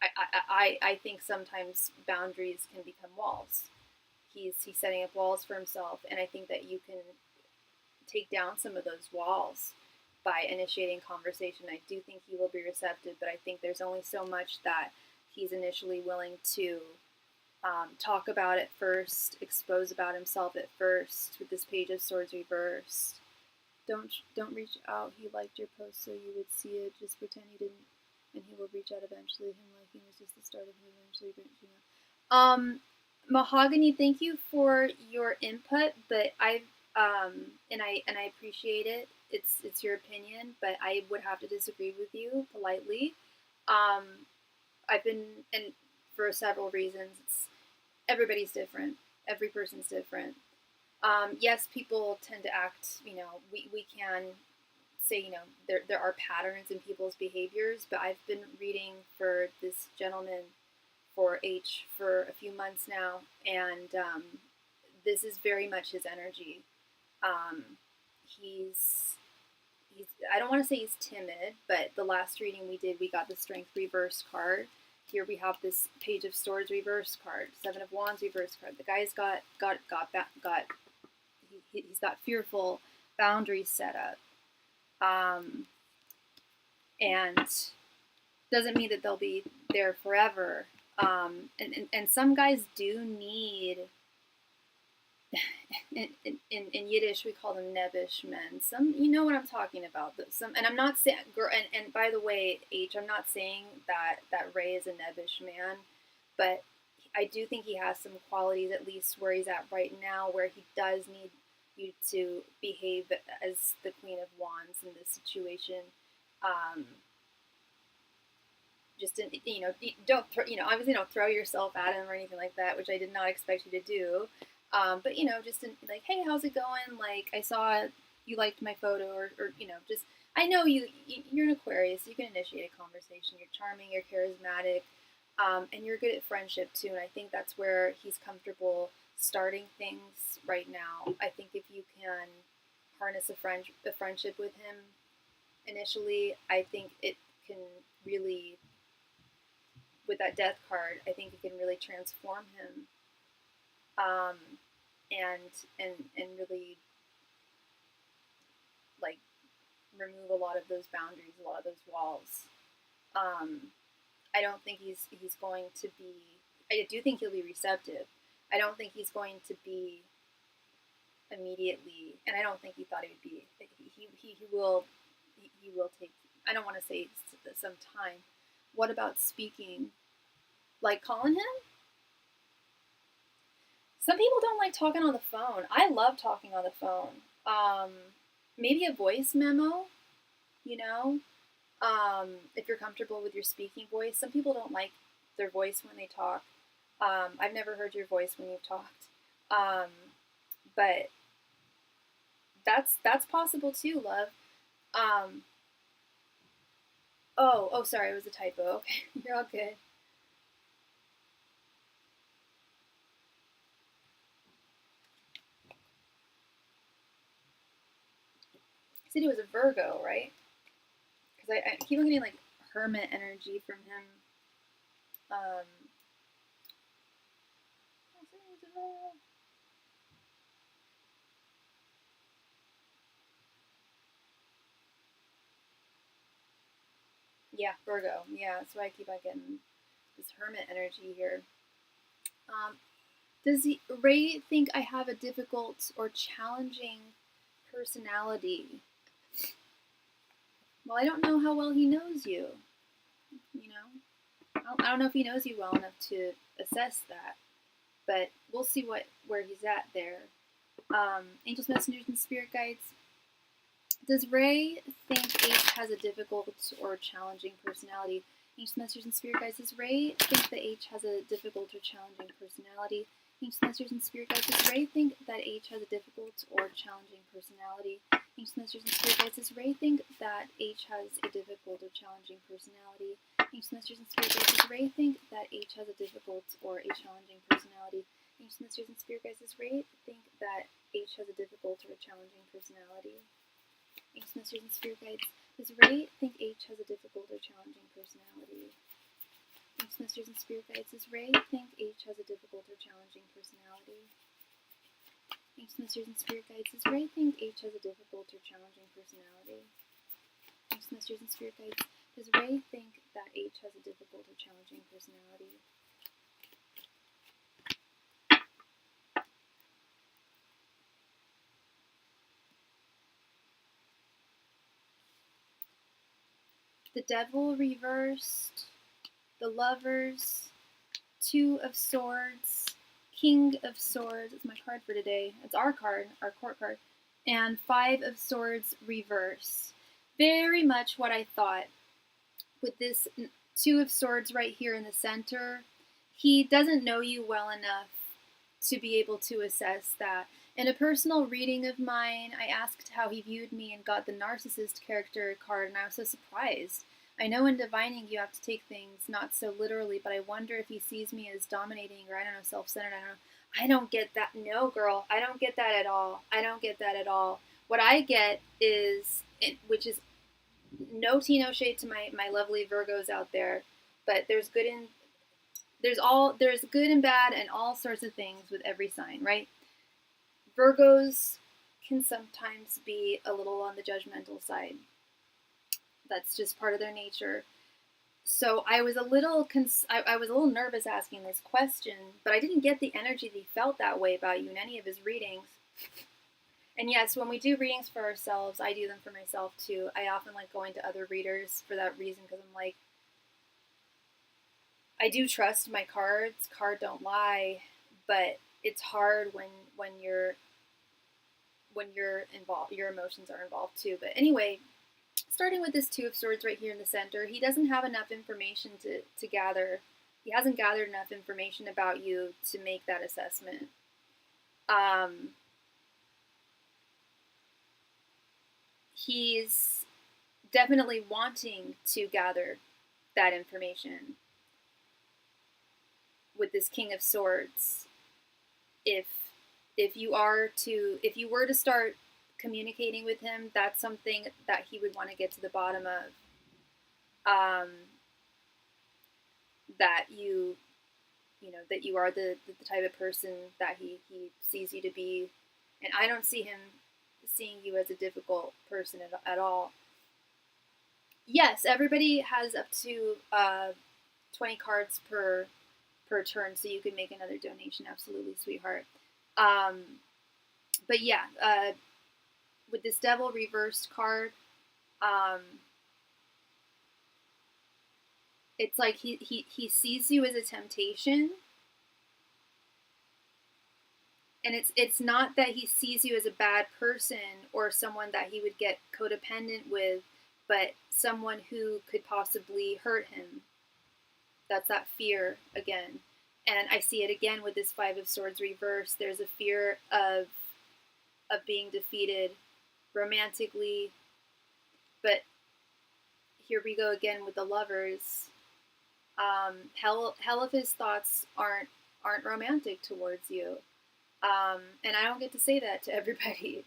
I think sometimes boundaries can become walls. He's setting up walls for himself, and I think that you can take down some of those walls by initiating conversation. I do think he will be receptive, but I think there's only so much that he's initially willing to talk about at first, expose about himself at first. With this Page of Swords reversed, don't reach out. He liked your post so you would see it. Just pretend you didn't, and he will reach out eventually. Him liking was just the start of him eventually reaching out. Mahogany, thank you for your input, but and I appreciate it. It's your opinion, but I would have to disagree with you politely. I've been, and for several reasons, everybody's different. Every person's different. Yes, people tend to act, we can say, there are patterns in people's behaviors, but I've been reading for this gentleman for a few months now, and this is very much his energy. He's I don't want to say he's timid, but the last reading we did, we got the Strength reverse card. Here we have this Page of Swords reverse card, Seven of Wands reverse card. The guy's he's got fearful boundaries set up, and doesn't mean that they'll be there forever. And some guys do need, in Yiddish we call them nebbish men. Some, you know what I'm talking about. And I'm not saying, and by the way, I'm not saying that Ray is a nebbish man, but I do think he has some qualities, at least where he's at right now, where he does need you to behave as the Queen of Wands in this situation. Just obviously don't throw yourself at him or anything like that, which I did not expect you to do. But just like, hey, how's it going? Like, I saw you liked my photo, or just, I know you're an Aquarius. You can initiate a conversation. You're charming. You're charismatic. And you're good at friendship too. And I think that's where he's comfortable starting things right now. I think if you can harness a friendship with him initially, I think it can really, with that Death card, I think it can really transform him. and really like remove a lot of those boundaries, a lot of those walls. I don't think he's going to be. I do think he'll be receptive. I don't think he's going to be immediately, and I don't think he thought he would be. He will take. I don't want to say some time. What about speaking? Like calling him? Some people don't like talking on the phone. I love talking on the phone. Maybe a voice memo, you know, if you're comfortable with your speaking voice. Some people don't like their voice when they talk. I've never heard your voice when you've talked, but that's possible too, love. Oh, sorry, it was a typo. Okay, you're all good. He said he was a Virgo, right? Because I keep getting like hermit energy from him. Yeah, Virgo. Yeah, that's why I keep on getting this hermit energy here. Does Ray think I have a difficult or challenging personality? Well, I don't know how well he knows you. You know, I don't know if he knows you well enough to assess that, but we'll see where he's at there. Angels, messengers, and spirit guides. Does Ray think H has a difficult or challenging personality? Angels, messengers, and spirit guides. Does Ray think that H has a difficult or challenging personality? Angels, messengers, and spirit guides. Does Ray think that H has a difficult or challenging personality? Angels, messengers, and spirit guides. Does Ray think that H has a difficult or challenging personality? Angels, messengers, and spirit guides. Does Ray think that H has a difficult or a challenging personality? Angels, messengers, and spirit guides. Does Ray think that H has a difficult or a challenging personality? Angels, messengers, and spirit guides. Does Ray think H has a difficult or challenging personality? Angels, messengers, and spirit guides. Does Ray think H has a difficult or challenging personality? Angels, messengers, and spirit guides. Does Ray think H has a difficult or challenging personality? Angels, messengers, and spirit guides. Does Ray think that H has a difficult or challenging personality? The Devil reversed, the Lovers, Two of Swords, King of Swords. It's my card for today. It's our card, our court card. And Five of Swords reverse. Very much what I thought. With this Two of Swords right here in the center, he doesn't know you well enough to be able to assess that. In a personal reading of mine, I asked how he viewed me and got the narcissist character card, and I was so surprised. I know in divining you have to take things not so literally, but I wonder if he sees me as dominating or, I don't know, self-centered. I don't know. I don't get that. No, girl, I don't get that at all. I don't get that at all. What I get is, which is no tea, no shade to my lovely Virgos out there, but there's good and bad and all sorts of things with every sign, right? Virgos can sometimes be a little on the judgmental side. That's just part of their nature. So I was a little nervous asking this question, but I didn't get the energy that he felt that way about you in any of his readings. And yes, when we do readings for ourselves, I do them for myself too. I often like going to other readers for that reason, because I'm like, I do trust my cards. Card don't lie, but it's hard when you're involved. Your emotions are involved too. But anyway, starting with this Two of Swords right here in the center, he doesn't have enough information to gather. He hasn't gathered enough information about you to make that assessment. He's definitely wanting to gather that information with this King of Swords. If you were to start communicating with him, that's something that he would want to get to the bottom of. That you that you are the type of person that he sees you to be. And I don't see him seeing you as a difficult person at all. Yes, everybody has up to 20 cards per turn, so you can make another donation. Absolutely, sweetheart. But yeah, with this Devil reversed card, it's like he sees you as a temptation. And it's not that he sees you as a bad person or someone that he would get codependent with, but someone who could possibly hurt him. That's that fear again. And I see it again with this Five of Swords reversed. There's a fear of being defeated romantically. But here we go again with the Lovers. Hell of his thoughts aren't romantic towards you. And I don't get to say that to everybody.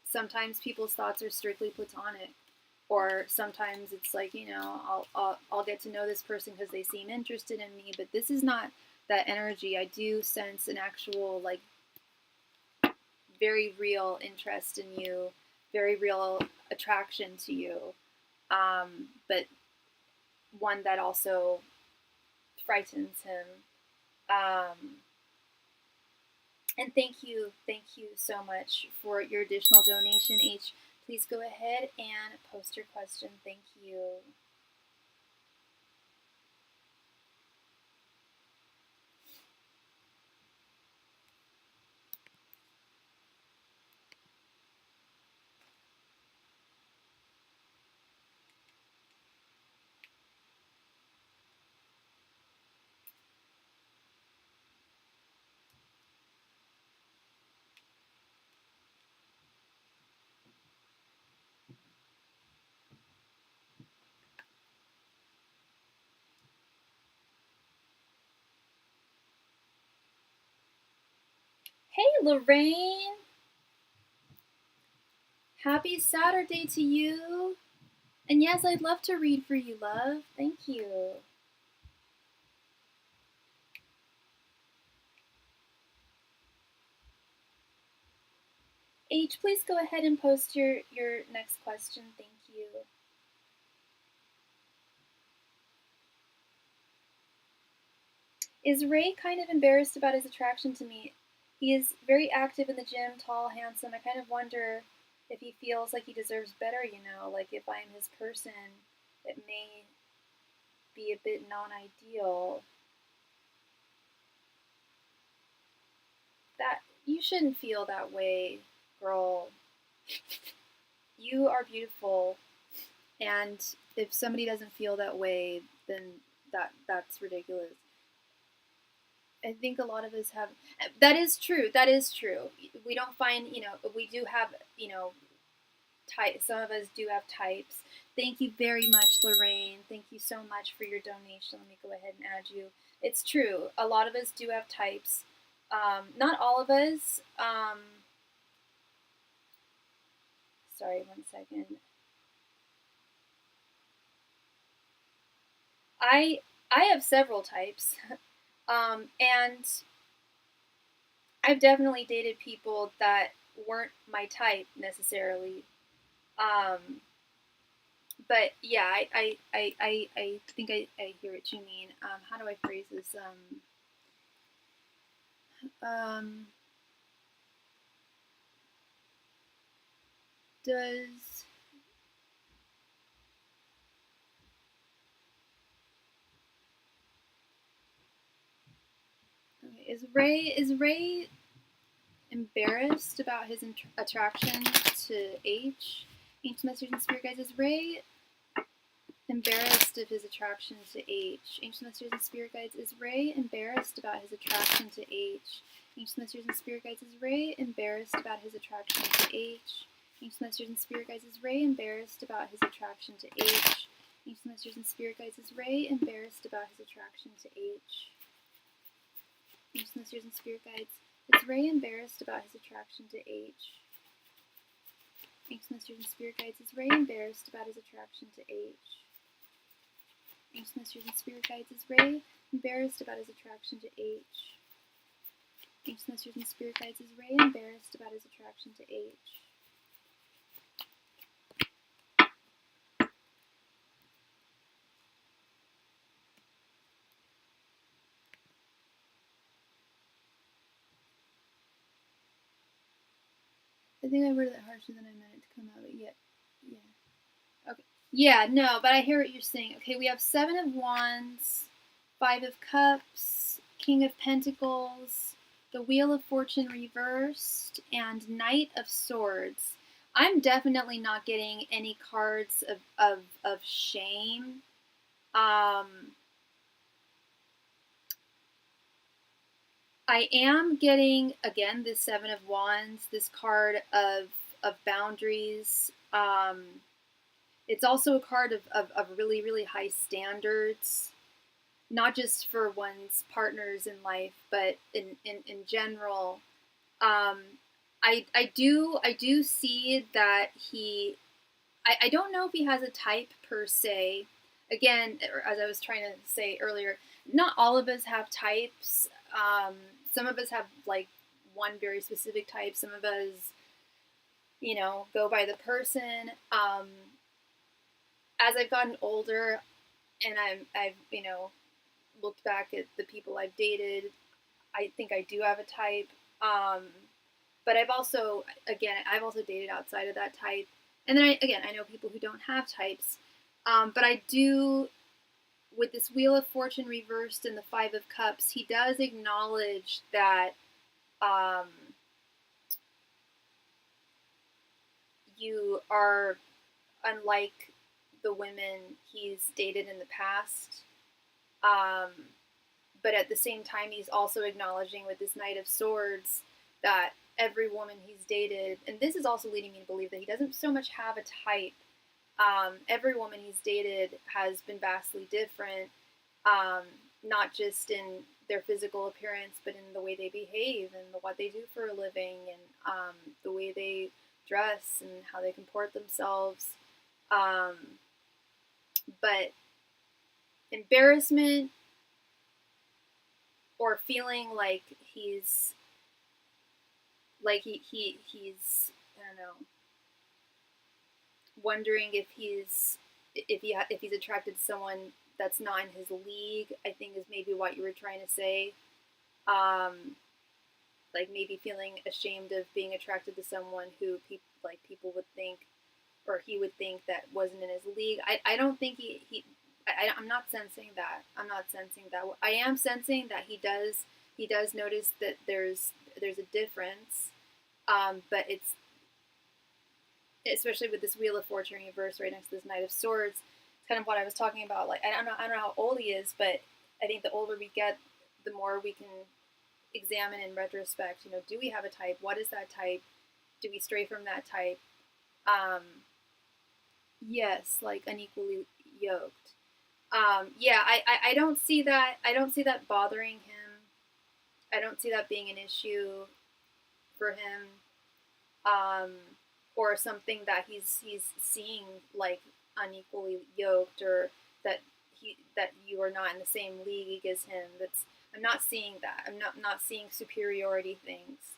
Sometimes people's thoughts are strictly platonic, or sometimes it's like, I'll get to know this person because they seem interested in me, but this is not that energy. I do sense an actual, like, very real interest in you, very real attraction to you, but one that also frightens him. And thank you so much for your additional donation, H. Please go ahead and post your question. Thank you. Hey, Lorraine. Happy Saturday to you. And yes, I'd love to read for you, love. Thank you. H, please go ahead and post your next question. Thank you. Is Ray kind of embarrassed about his attraction to me? He is very active in the gym, tall, handsome. I kind of wonder if he feels like he deserves better, like if I'm his person, it may be a bit non-ideal. That you shouldn't feel that way, girl. You are beautiful, and if somebody doesn't feel that way, then that's ridiculous. I think a lot of us have. That is true. That is true. We don't find, we do have, types. Some of us do have types. Thank you very much, Lorraine. Thank you so much for your donation. Let me go ahead and add you. It's true. A lot of us do have types. Not all of us. Sorry, 1 second. I have several types. And I've definitely dated people that weren't my type necessarily. But yeah, I think I hear what you mean. How do I phrase this? Does okay, is Ray embarrassed about his attraction to H? Ancient Masters and Spirit Guides, is Ray embarrassed of his attraction to H? Ancient Masters and Spirit Guides, is Ray embarrassed about his attraction to H? Ancient Masters and Spirit Guides, is Ray embarrassed about his attraction to H? Ancient Masters and Spirit Guides, is Ray embarrassed about his attraction to H? Ancient Masters and Spirit Guides, is Ray embarrassed about his attraction to H? Ancient Masters and Spirit Guides, is Ray embarrassed about his attraction to H? Ancient Masters and Spirit Guides, is Ray embarrassed about his attraction to H? Ancient Masters and Spirit Guides. Is Ray embarrassed about his attraction to H? Ancient Masters and Spirit Guides. Is Ray embarrassed about his attraction to H? I think I worded it harsher than I meant it to come out, but yeah. Okay. Yeah, no, but I hear what you're saying. Okay, we have 7 of Wands, 5 of Cups, King of Pentacles, the Wheel of Fortune reversed, and Knight of Swords. I'm definitely not getting any cards of shame. I am getting, again, this 7 of Wands, this card of boundaries. It's also a card of really, really high standards, not just for one's partners in life, but in general. I do see that I don't know if he has a type per se. Again, as I was trying to say earlier, not all of us have types. Some of us have like one very specific type. Some of us, go by the person. As I've gotten older and I've looked back at the people I've dated, I think I do have a type. But I've also dated outside of that type. And then I know people who don't have types. But I do, with this Wheel of Fortune reversed and the 5 of Cups, he does acknowledge that you are unlike the women he's dated in the past. But at the same time, he's also acknowledging with this Knight of Swords that every woman he's dated, and this is also leading me to believe that he doesn't so much have a type. Every woman he's dated has been vastly different, not just in their physical appearance, but in the way they behave and what they do for a living, and the way they dress and how they comport themselves. But embarrassment or feeling like he's I don't know, wondering if he's attracted to someone that's not in his league, I think is maybe what you were trying to say. Like maybe feeling ashamed of being attracted to someone who people would think, or he would think, that wasn't in his league. I don't think I'm not sensing that. I'm not sensing that. I am sensing that he does notice that there's a difference. But it's, especially with this Wheel of Fortune reverse right next to this Knight of Swords, it's kind of what I was talking about. Like, I don't know how old he is, but I think the older we get, the more we can examine in retrospect. Do we have a type? What is that type? Do we stray from that type? Yes, like unequally yoked. Yeah, I don't see that. I don't see that bothering him. I don't see that being an issue for him, or something that he's seeing like unequally yoked, or that you are not in the same league as him. I'm not seeing that. I'm not seeing superiority things.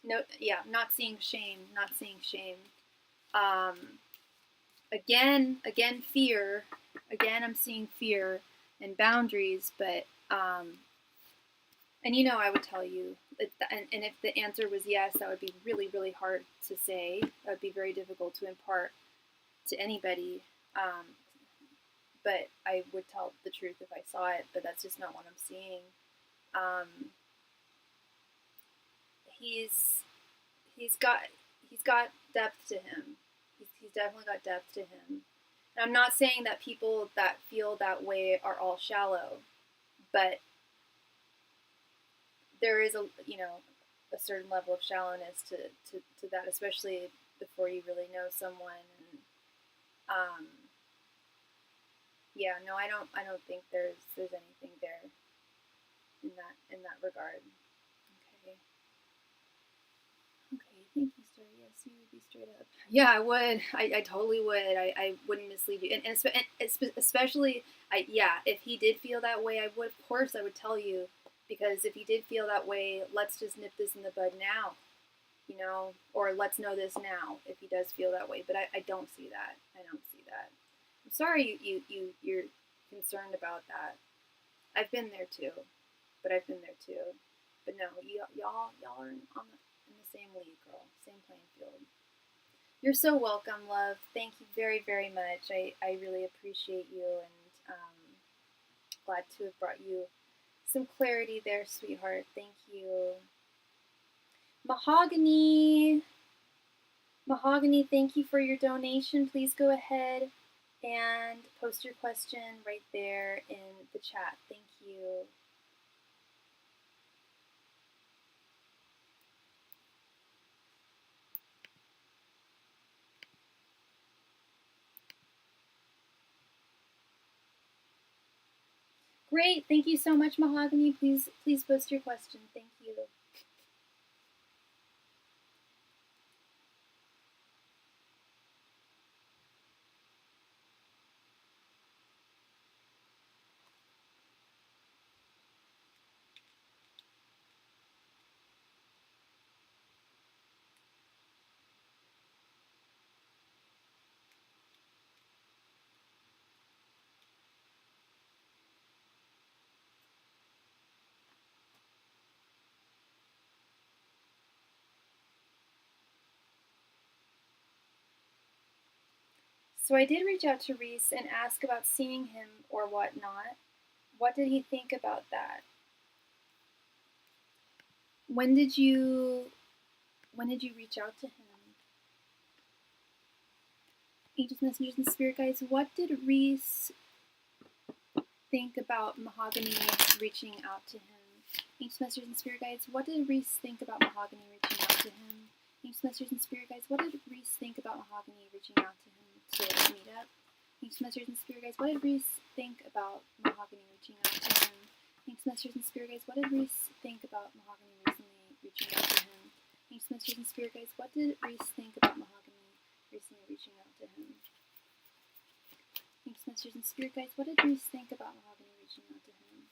No, yeah, not seeing shame. Not seeing shame. Again, fear. Again, I'm seeing fear and boundaries, but and I would tell you, and if the answer was yes, that would be really, really hard to say. That would be very difficult to impart to anybody. But I would tell the truth if I saw it, but that's just not what I'm seeing. He's got depth to him. He's definitely got depth to him. And I'm not saying that people that feel that way are all shallow, but there is a certain level of shallowness to that, especially before you really know someone. And yeah, no, I don't think there's anything there in that regard. Okay, thank you, Starry. Yes, you be straight up. Yeah, I would. I totally would. I wouldn't mislead you. And especially, if he did feel that way, I would, of course, I would tell you. Because if he did feel that way, let's just nip this in the bud now. You know, or let's know this now if he does feel that way. But I don't see that. I don't see that. I'm sorry you're concerned about that. I've been there too. But I've been there too. But no, y'all are in the same league, girl. Same playing field. You're so welcome, love. Thank you very, very much. I really appreciate you, and glad to have brought you some clarity there, sweetheart. Thank you. Mahogany, thank you for your donation. Please go ahead and post your question right there in the chat. Thank you. Great, thank you so much, Mahogany. Please post your question. Thank you. So I did reach out to Reese and ask about seeing him or whatnot. What did he think about that? When did you reach out to him? Angels, messengers, and spirit guides. What did Reese think about Mahogany reaching out to him? Angels, messengers, and spirit guides. What did Reese think about Mahogany reaching out to him? Angels, messengers, and spirit guides. What did Reese think about Mahogany reaching out to him to meet up? Angels, messengers, and spirit guides. What did Reese think about Mahogany reaching out to him? Angels, messengers, and spirit guides. What did Reese think about Mahogany recently reaching out to him? Angels, messengers, and spirit guides. What did Reese think about Mahogany recently reaching out to him? Angels, messengers, and spirit guides. What did Reese think about Mahogany reaching out to him?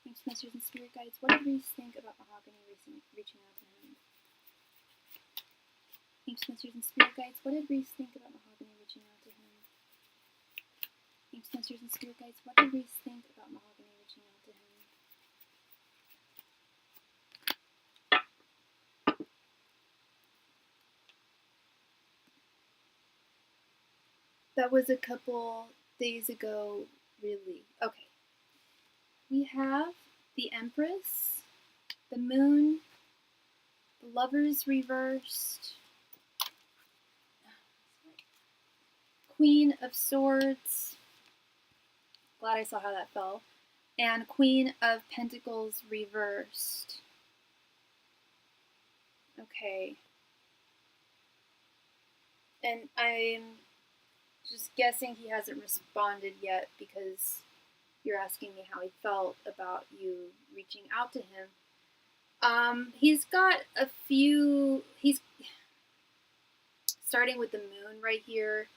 Angels, messengers, and spirit guides. What did Reese think about Mahogany reaching out to him? Angels, messengers, and spirit guides. What did Reese think about Mahogany reaching out to him? Angels, messengers, and spirit guides. What did Reese think about Mahogany reaching out to him? That was a couple days ago, really. Okay. We have the Empress, the Moon, the Lovers reversed, Queen of Swords, glad I saw how that fell, and Queen of Pentacles reversed. Okay. And I'm just guessing he hasn't responded yet because you're asking me how he felt about you reaching out to him. He's got a few, he's starting with the Moon right here.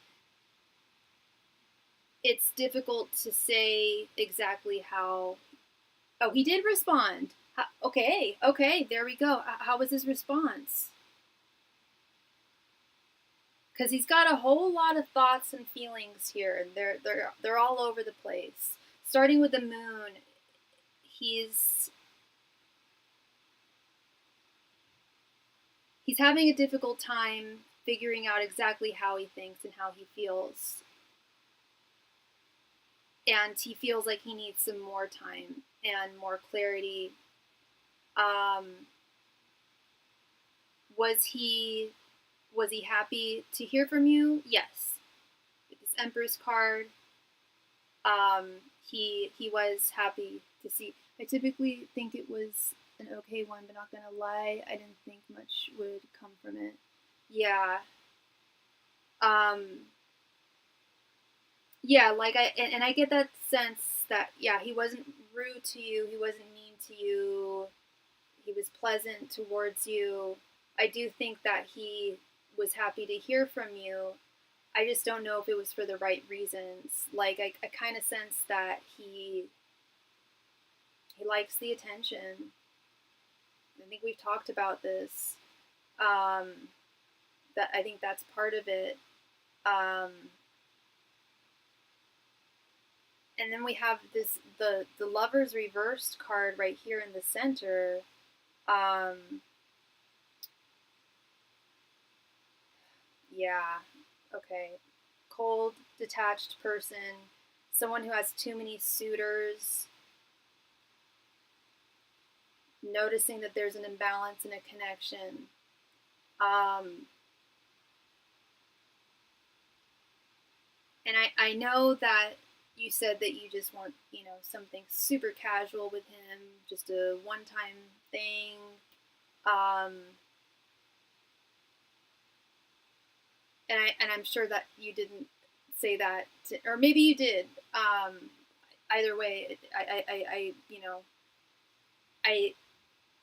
It's difficult to say exactly how, oh, he did respond. Okay, there we go. How was his response? Because he's got a whole lot of thoughts and feelings here, and they're all over the place. Starting with the Moon, he's having a difficult time figuring out exactly how he thinks and how he feels. And he feels like he needs some more time and more clarity. Was he happy to hear from you? Yes. With this Empress card, he was happy to see. I typically think it was an okay one, but not gonna lie, I didn't think much would come from it. Yeah. Yeah, like I get that sense that, yeah, he wasn't rude to you, he wasn't mean to you, he was pleasant towards you. I do think that he was happy to hear from you. I just don't know if it was for the right reasons. Like, I kind of sense that he likes the attention. I think we've talked about this. That I think that's part of it. And then we have the Lovers reversed card right here in the center. Yeah, okay. Cold, detached person, someone who has too many suitors, noticing that there's an imbalance in a connection. And I know that you said that you just want, something super casual with him, just a one-time thing. And I'm sure that you didn't say that, or maybe you did. Either way, I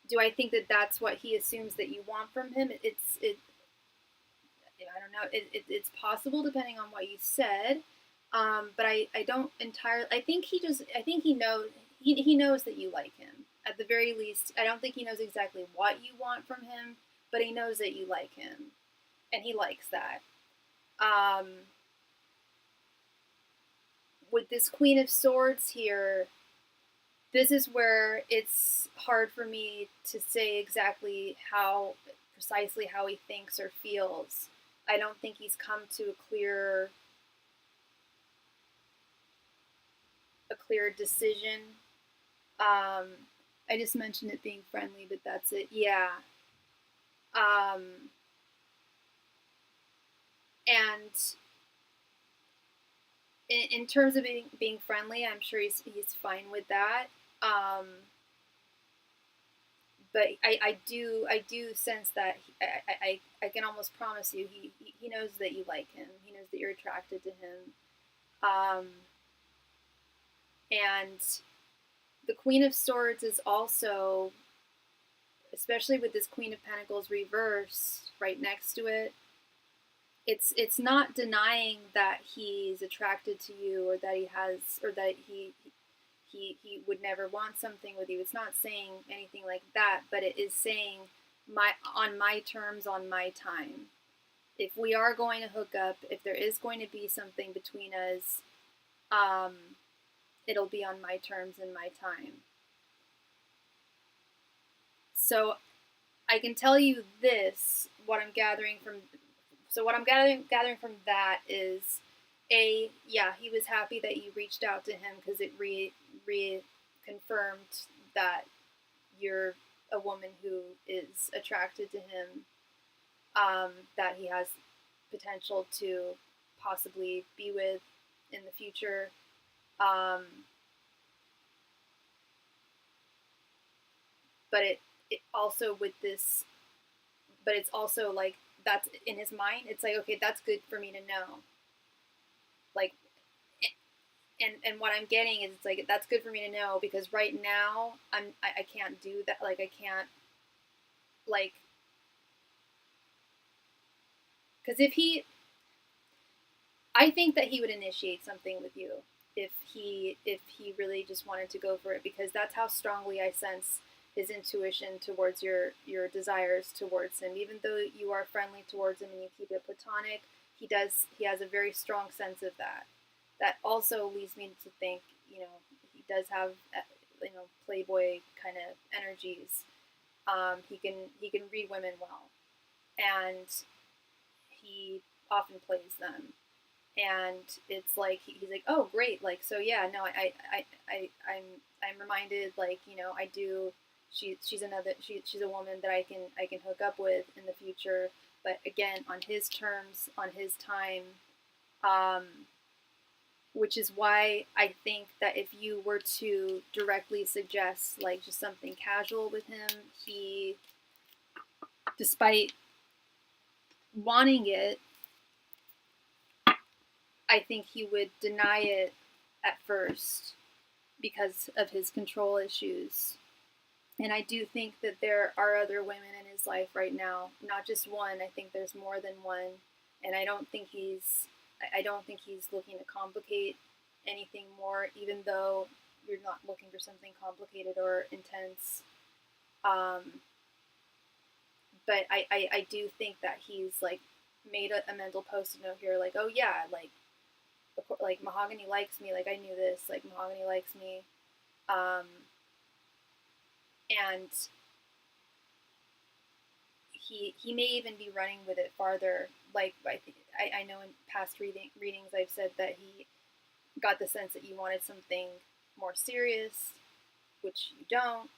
do. I think that that's what he assumes that you want from him. I don't know. It's possible depending on what you said, but I don't entirely. I think he just. I think he knows. He knows that you like him. At the very least, I don't think he knows exactly what you want from him, but he knows that you like him, and he likes that. With this Queen of Swords here, this is where it's hard for me to say exactly precisely how he thinks or feels. I don't think he's come to a clear decision. I just mentioned it being friendly, but that's it. Yeah. And in terms of being friendly, I'm sure he's fine with that. But I do sense that I can almost promise you he knows that you like him. He knows that you're attracted to him. And the Queen of Swords is also, especially with this Queen of Pentacles reversed right next to it, it's not denying that he's attracted to you, or that he would never want something with you. It's not saying anything like that, but it is saying on my terms, on my time. If we are going to hook up, if there is going to be something between us, it'll be on my terms and my time. So I can tell you this, what I'm gathering from that is, yeah, he was happy that you reached out to him because it reconfirmed that you're a woman who is attracted to him, that he has potential to possibly be with in the future. But it also with this, but it's also like, that's in his mind. It's like, okay, that's good for me to know. Like, and what I'm getting is, it's like, that's good for me to know, because right now I can't do that. Like, I can't, like, because I think that he would initiate something with you if he really just wanted to go for it, because that's how strongly I sense his intuition towards your desires towards him. Even though you are friendly towards him and you keep it platonic, he has a very strong sense of that. That also leads me to think, he does have, playboy kind of energies. He can read women well, and he often plays them. And it's like, he's like, oh great, like, so yeah, no, I'm reminded, like, I do. She's a woman that I can hook up with in the future, but again, on his terms, on his time. Which is why I think that if you were to directly suggest, like, just something casual with him, he, despite wanting it, I think he would deny it at first because of his control issues. And I do think that there are other women in his life right now, not just one. I think there's more than one, and I don't think he's looking to complicate anything more, even though you're not looking for something complicated or intense. But I do think that he's like made a mental post-it note here, like, oh yeah, like Mahogany likes me, like I knew this, like Mahogany likes me, and he may even be running with it farther. Like I know in past readings I've said that he got the sense that you wanted something more serious, which you don't.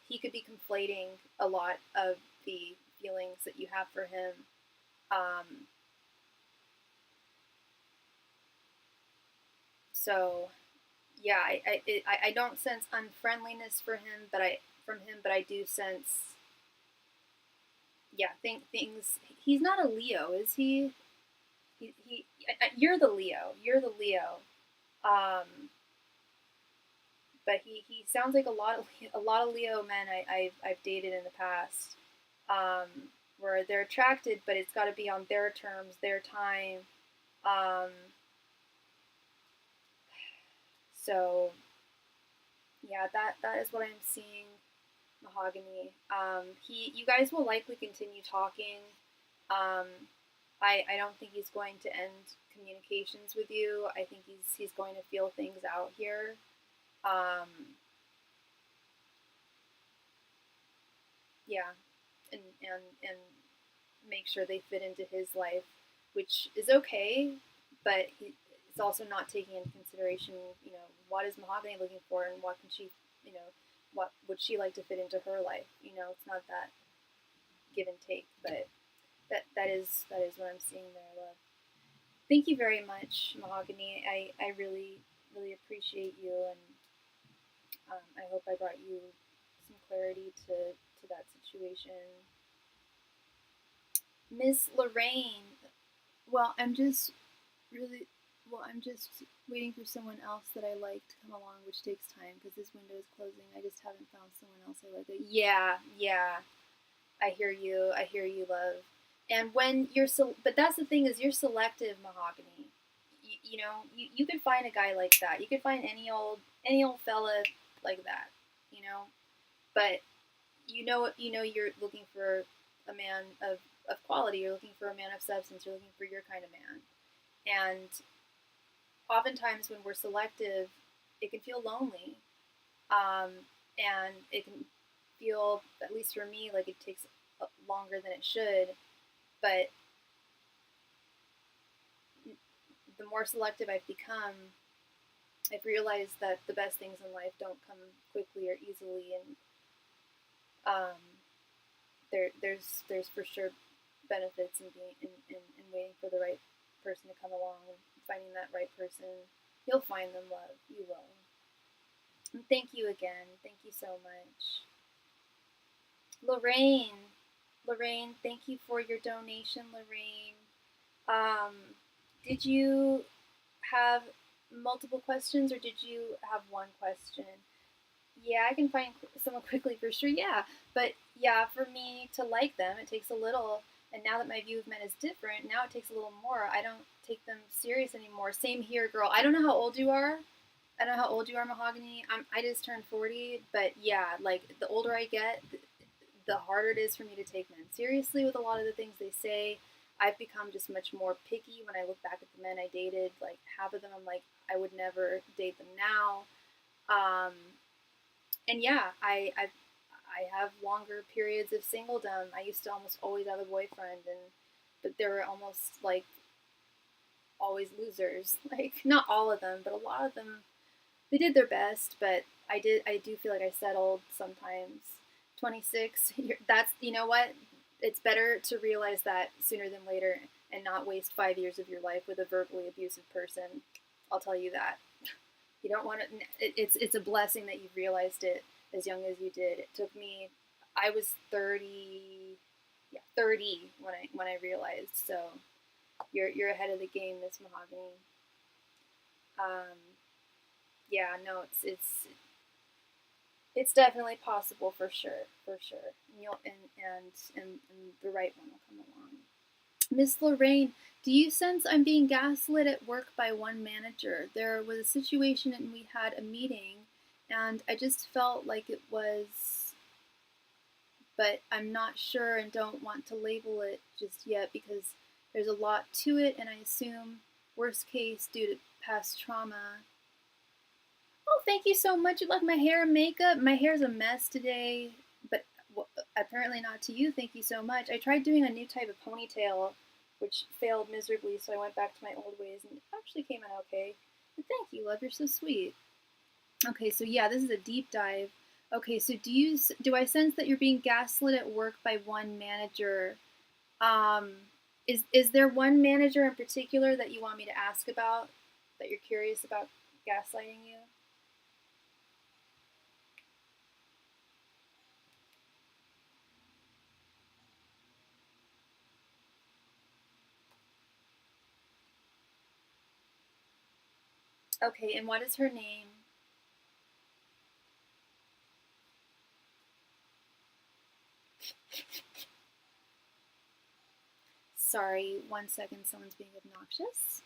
He could be conflating a lot of the feelings that you have for him. So yeah, I don't sense unfriendliness for him, but I do sense, yeah, things. He's not a Leo, is he? You're the Leo. You're the Leo. Um, but he sounds like a lot of Leo men I've dated in the past, where they're attracted, but it's got to be on their terms, their time. Um, so yeah, that is what I'm seeing, Mahogany. You guys will likely continue talking. Um, I don't think he's going to end communications with you. I think he's going to feel things out here. Um, yeah, and make sure they fit into his life, which is okay, but it's also not taking into consideration, what is Mahogany looking for, and what can she, what would she like to fit into her life. It's not that give and take, but that is what I'm seeing there, love. Thank you very much, Mahogany. I really, really appreciate you, and I hope I brought you some clarity to that situation. Miss Lorraine, well, really, I'm just waiting for someone else that I like to come along, which takes time because this window is closing. I just haven't found someone else I like. Yeah, yeah. I hear you. I hear you, love. And when but that's the thing, is you're selective, Mahogany. You could find a guy like that. You could find any old fella like that. You know, but you're looking for a man of quality. You're looking for a man of substance. You're looking for your kind of man. And oftentimes when we're selective, it can feel lonely, um, and it can feel, at least for me, like it takes longer than it should. But the more selective I've become, I've realized that the best things in life don't come quickly or easily, and um, there's for sure benefits in being in waiting for the right person to come along and finding that right person. You'll find them, love. You will. And thank you again. Thank you so much, Lorraine. Lorraine, thank you for your donation, Lorraine. Um, did you have multiple questions, or did you have one question? Yeah, I can find someone quickly for sure. Yeah, but yeah, for me to like them, it takes a little. And now that my view of men is different, now it takes a little more. I don't take them serious anymore. Same here, girl. I don't know how old you are. I don't know how old you are, Mahogany. I just turned 40, but yeah, like the older I get, the harder it is for me to take men seriously with a lot of the things they say. I've become just much more picky when I look back at the men I dated. Like half of them, I'm like, I would never date them now. Um, and yeah, I have longer periods of singledom. I used to almost always have a boyfriend, but they were almost like always losers. Like not all of them, but a lot of them, they did their best. But I do feel like I settled sometimes. 26. That's, you know what? It's better to realize that sooner than later and not waste 5 years of your life with a verbally abusive person. I'll tell you that. You don't want to. It's a blessing that you've realized it as young as you did. It took me. I was 30. Yeah, 30 when I realized. So you're ahead of the game, Miss Mahogany. Um, yeah, no, it's It's definitely possible for sure, for sure. And the right one will come along. Miss Lorraine, do you sense I'm being gaslit at work by one manager? There was a situation and we had a meeting and I just felt like it was, but I'm not sure and don't want to label it just yet because there's a lot to it and I assume worst case due to past trauma. Oh, thank you so much. You love my hair and makeup. My hair's a mess today, but apparently not to you. Thank you so much. I tried doing a new type of ponytail, which failed miserably, so I went back to my old ways, and it actually came out okay. But thank you, love. You're so sweet. Okay, so yeah, this is a deep dive. Okay, so do I sense that you're being gaslit at work by one manager? Is there one manager in particular that you want me to ask about, that you're curious about gaslighting you? Okay, and what is her name? Sorry, 1 second, someone's being obnoxious.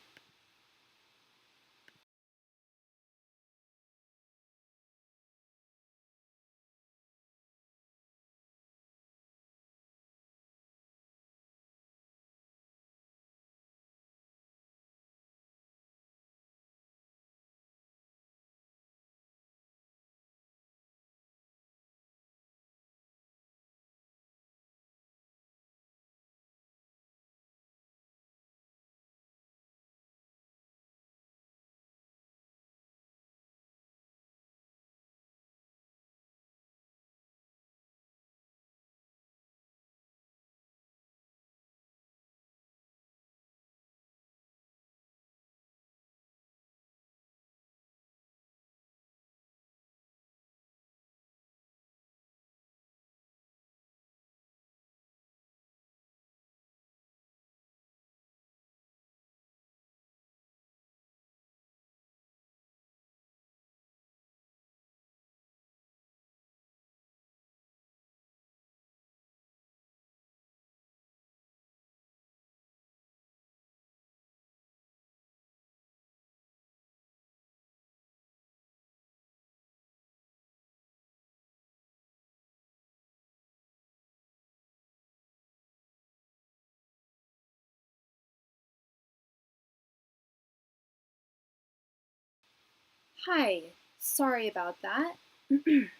Hi, sorry about that. Ooh,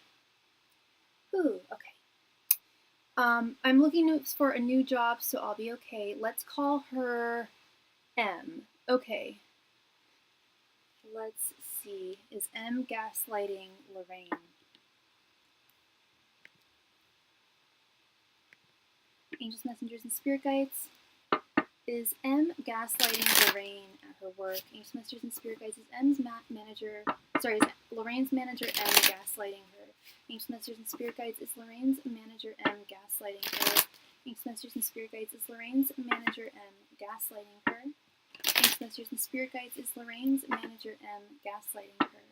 okay. I'm looking for a new job, so I'll be okay. Let's call her M. Okay. Let's see. Is M gaslighting Lorraine? Angels, messengers, and spirit guides. Is M gaslighting Lorraine at her work? Angels, messengers, and spirit guides. Is Lorraine's manager M gaslighting her? Angels, messengers, and spirit guides. Is Lorraine's manager M gaslighting her? Angels, messengers, and spirit guides. Is Lorraine's manager M gaslighting her? Angels, messengers, and spirit guides. Is Lorraine's manager M gaslighting her?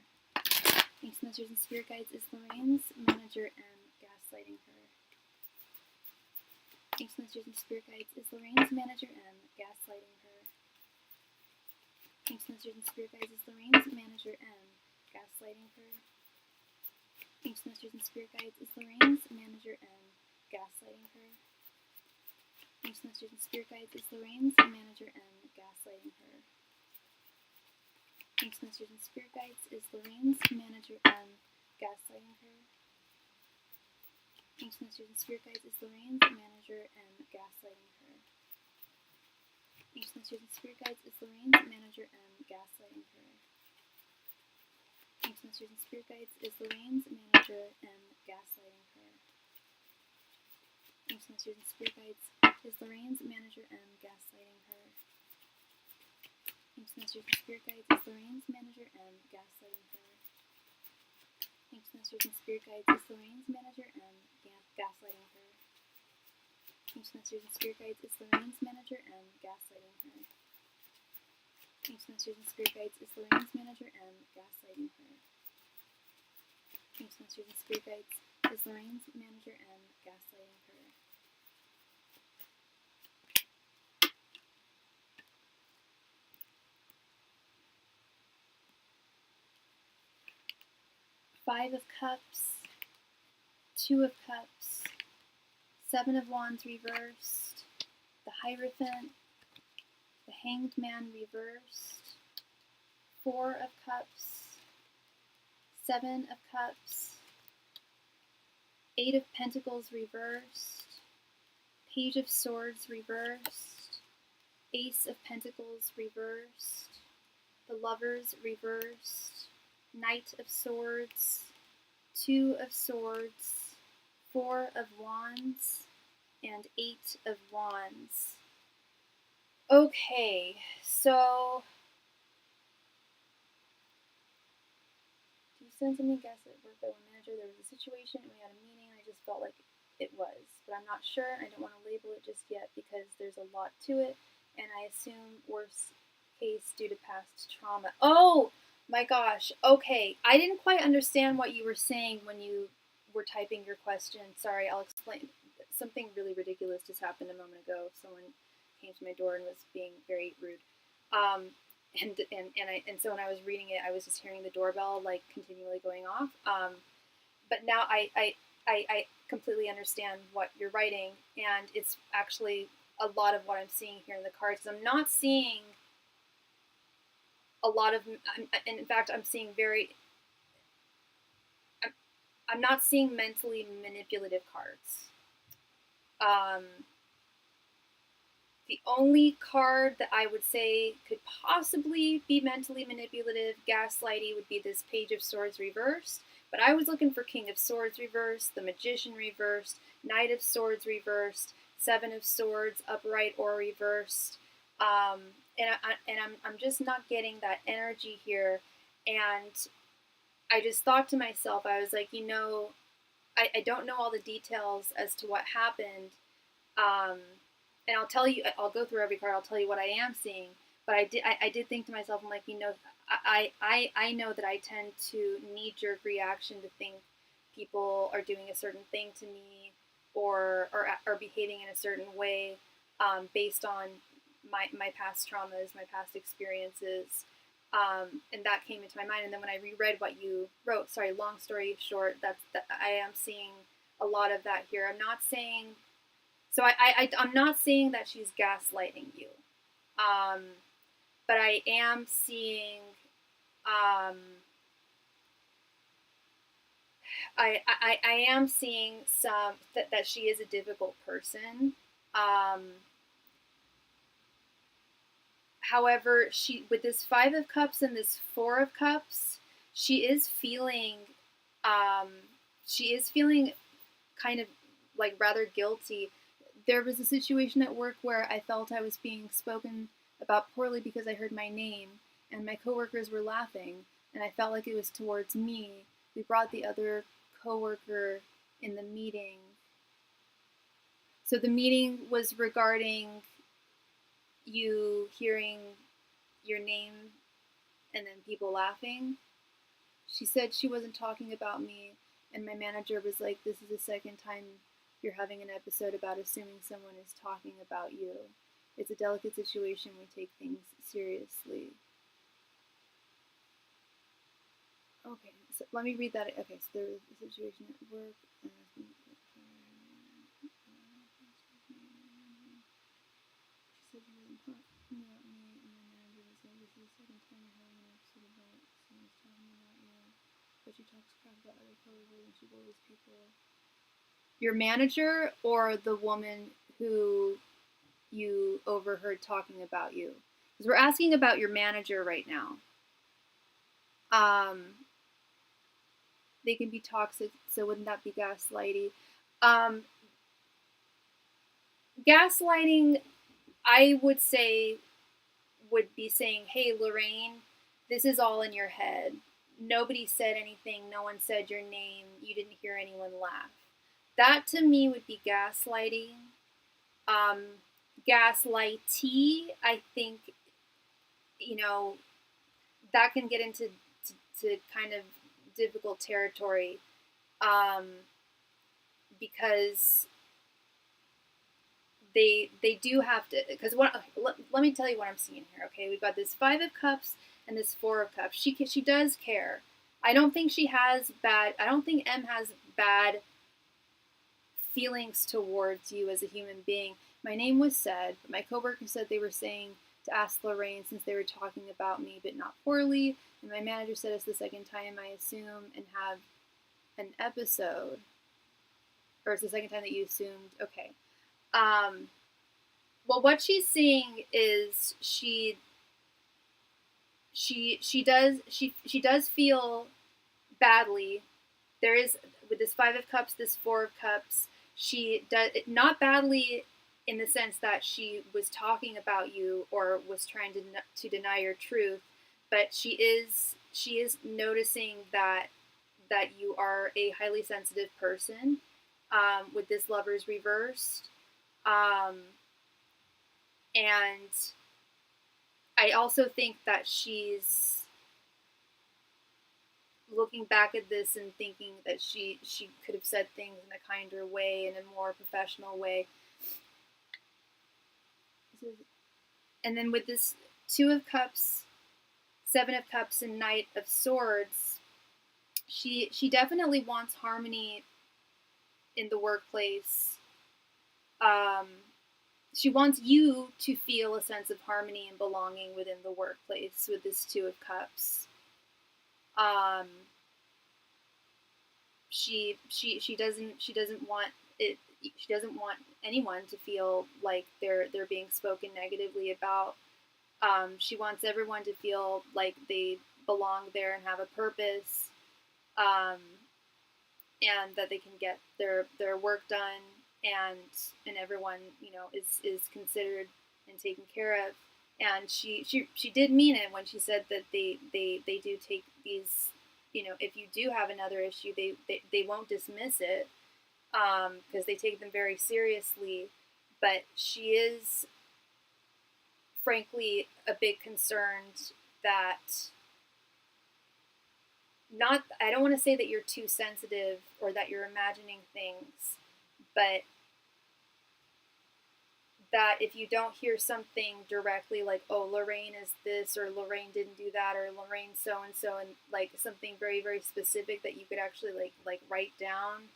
Angels, messengers, and spirit guides. Is Lorraine's manager M gaslighting her? Angels, messengers, and spirit guides. Is Lorraine's manager M gaslighting her? Angels, messengers, and spirit guides. Is Lorraine's manager M gaslighting her? Angels, messengers, and spirit guides. Is Lorraine's manager M gaslighting her? Angels, messengers, and spirit guides. Is Lorraine's manager M gaslighting her? Angels, messengers, and spirit guides. Is Lorraine's manager M gaslighting her? Angels, messengers, and spirit guides. Is Lorraine's manager M gaslighting her? Angels, messengers, and spirit guides. Is Lorraine's manager M gaslighting her? Angels, messengers, and spirit guides. Is Lorraine's manager M gaslighting her? Angels, messengers, and spirit guides. Is Lorraine's manager M gaslighting her? Angels, messengers, and spirit guides. Is Lorraine's manager M gaslighting her? Angels, messengers, and spirit guides. Is Lorraine's manager M gaslighting her? Angels, messengers, and spirit guides. Is Lorraine's manager M gaslighting her? Angels, messengers, and spirit guides. Is Lorraine's manager M gaslighting her? Angels, Masters and Spirit Guides is Lorraine's manager and gaslighting her. Five of Cups, Two of Cups, Seven of Wands reversed, the Hierophant, the Hanged Man reversed, Four of Cups, Seven of Cups, Eight of Pentacles reversed, Page of Swords reversed, Ace of Pentacles reversed, the Lovers reversed, Knight of Swords, Two of Swords, Four of Wands, and Eight of Wands. Okay, so do you sense any guess at work by one manager? There was a situation and we had a meeting and I just felt like it was, but I'm not sure and I don't want to label it just yet because there's a lot to it and I assume worst case due to past trauma. Oh my gosh, okay. I didn't quite understand what you were saying when you were typing your question. Sorry, I'll explain. Something really ridiculous just happened a moment ago. Someone came to my door and was being very rude. And so when I was reading it, I was just hearing the doorbell like continually going off. But now I completely understand what you're writing, and it's actually a lot of what I'm seeing here in the cards. I'm not seeing a lot of, and in fact, I'm seeing I'm not seeing mentally manipulative cards. The only card that I would say could possibly be mentally manipulative, gaslighty, would be this Page of Swords reversed. But I was looking for King of Swords reversed, the Magician reversed, Knight of Swords reversed, Seven of Swords upright or reversed. And I'm just not getting that energy here. And I just thought to myself, I was like, I don't know all the details as to what happened. And I'll tell you, I'll go through every card, I'll tell you what I am seeing. But I did think to myself, I'm like, I know that I tend to knee-jerk reaction to think people are doing a certain thing to me or behaving in a certain way based on my past traumas, my past experiences. And that came into my mind. And then when I reread what you wrote, sorry, long story short, I am seeing a lot of that here. I'm not saying... So I'm not saying that she's gaslighting you, but I am seeing, I am seeing some that she is a difficult person. However, with this Five of Cups and this Four of Cups, she is feeling kind of like rather guilty. There was a situation at work where I felt I was being spoken about poorly because I heard my name, and my coworkers were laughing, and I felt like it was towards me. We brought the other coworker in the meeting. So the meeting was regarding you hearing your name and then people laughing. She said she wasn't talking about me, and my manager was like, this is the second time you're having an episode about assuming someone is talking about you. It's a delicate situation. We take things seriously. Okay, so let me read that. Okay, so there was a situation at work. She said she wasn't talking about me, and my manager was like, this is the second time you're having an episode about someone's talking about you. But she talks crap about other coworkers and she bullies people. Your manager or the woman who you overheard talking about you? Because we're asking about your manager right now. They can be toxic, so wouldn't that be gaslighting? Gaslighting, I would say, would be saying, hey, Lorraine, this is all in your head. Nobody said anything. No one said your name. You didn't hear anyone laugh. That to me would be gaslighting. Gaslighty, I think, that can get into kind of difficult territory. because they do have to, because let me tell you what I'm seeing here. Okay, we've got this 5 of Cups and this 4 of Cups. She does care. I don't think M has bad feelings towards you as a human being. My name was said, but my coworker said they were saying to ask Lorraine since they were talking about me, but not poorly. And my manager said it's the second time I assume and have an episode, or it's the second time that you assumed. Okay. Well, what she's seeing is she does feel badly. There is, with this 5 of Cups, this 4 of Cups, she does not badly in the sense that she was talking about you or was trying to deny your truth, but she is noticing that you are a highly sensitive person, with this Lovers reversed, and I also think that she's looking back at this and thinking that she could have said things in a kinder way, in a more professional way. And then with this 2 of Cups, 7 of Cups, and Knight of Swords, she definitely wants harmony in the workplace. She wants you to feel a sense of harmony and belonging within the workplace with this 2 of Cups. She doesn't want it. She doesn't want anyone to feel like they're being spoken negatively about. She wants everyone to feel like they belong there and have a purpose, and that they can get their work done, and everyone, is considered and taken care of. And she did mean it when she said that they do take these, if you do have another issue, they won't dismiss it, because they take them very seriously. But she is frankly a bit concerned that, I don't want to say that you're too sensitive or that you're imagining things, but that if you don't hear something directly, like, oh, Lorraine is this, or Lorraine didn't do that, or Lorraine so-and-so, and like something very, very specific that you could actually like write down,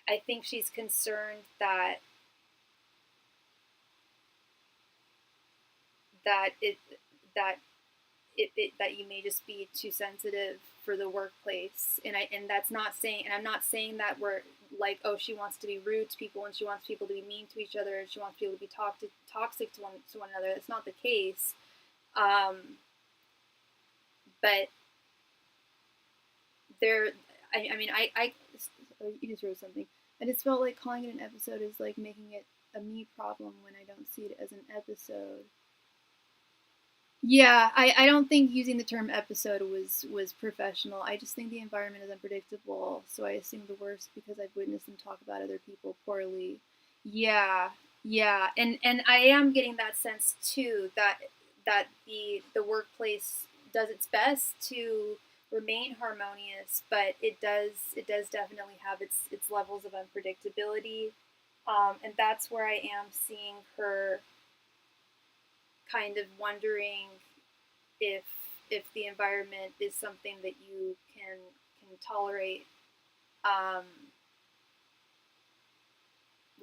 I think she's concerned that you may just be too sensitive for the workplace. And that's not saying, and I'm not saying that we're like, oh, she wants to be rude to people and she wants people to be mean to each other and she wants people to be toxic to one another. That's not the case. But there, you just wrote something. I just felt like calling it an episode is like making it a me problem when I don't see it as an episode. Yeah, I don't think using the term episode was professional. I just think the environment is unpredictable, so I assume the worst because I've witnessed them talk about other people poorly. Yeah, yeah, and I am getting that sense too, that the workplace does its best to remain harmonious, but it does definitely have its levels of unpredictability, and that's where I am seeing her kind of wondering if the environment is something that you can tolerate.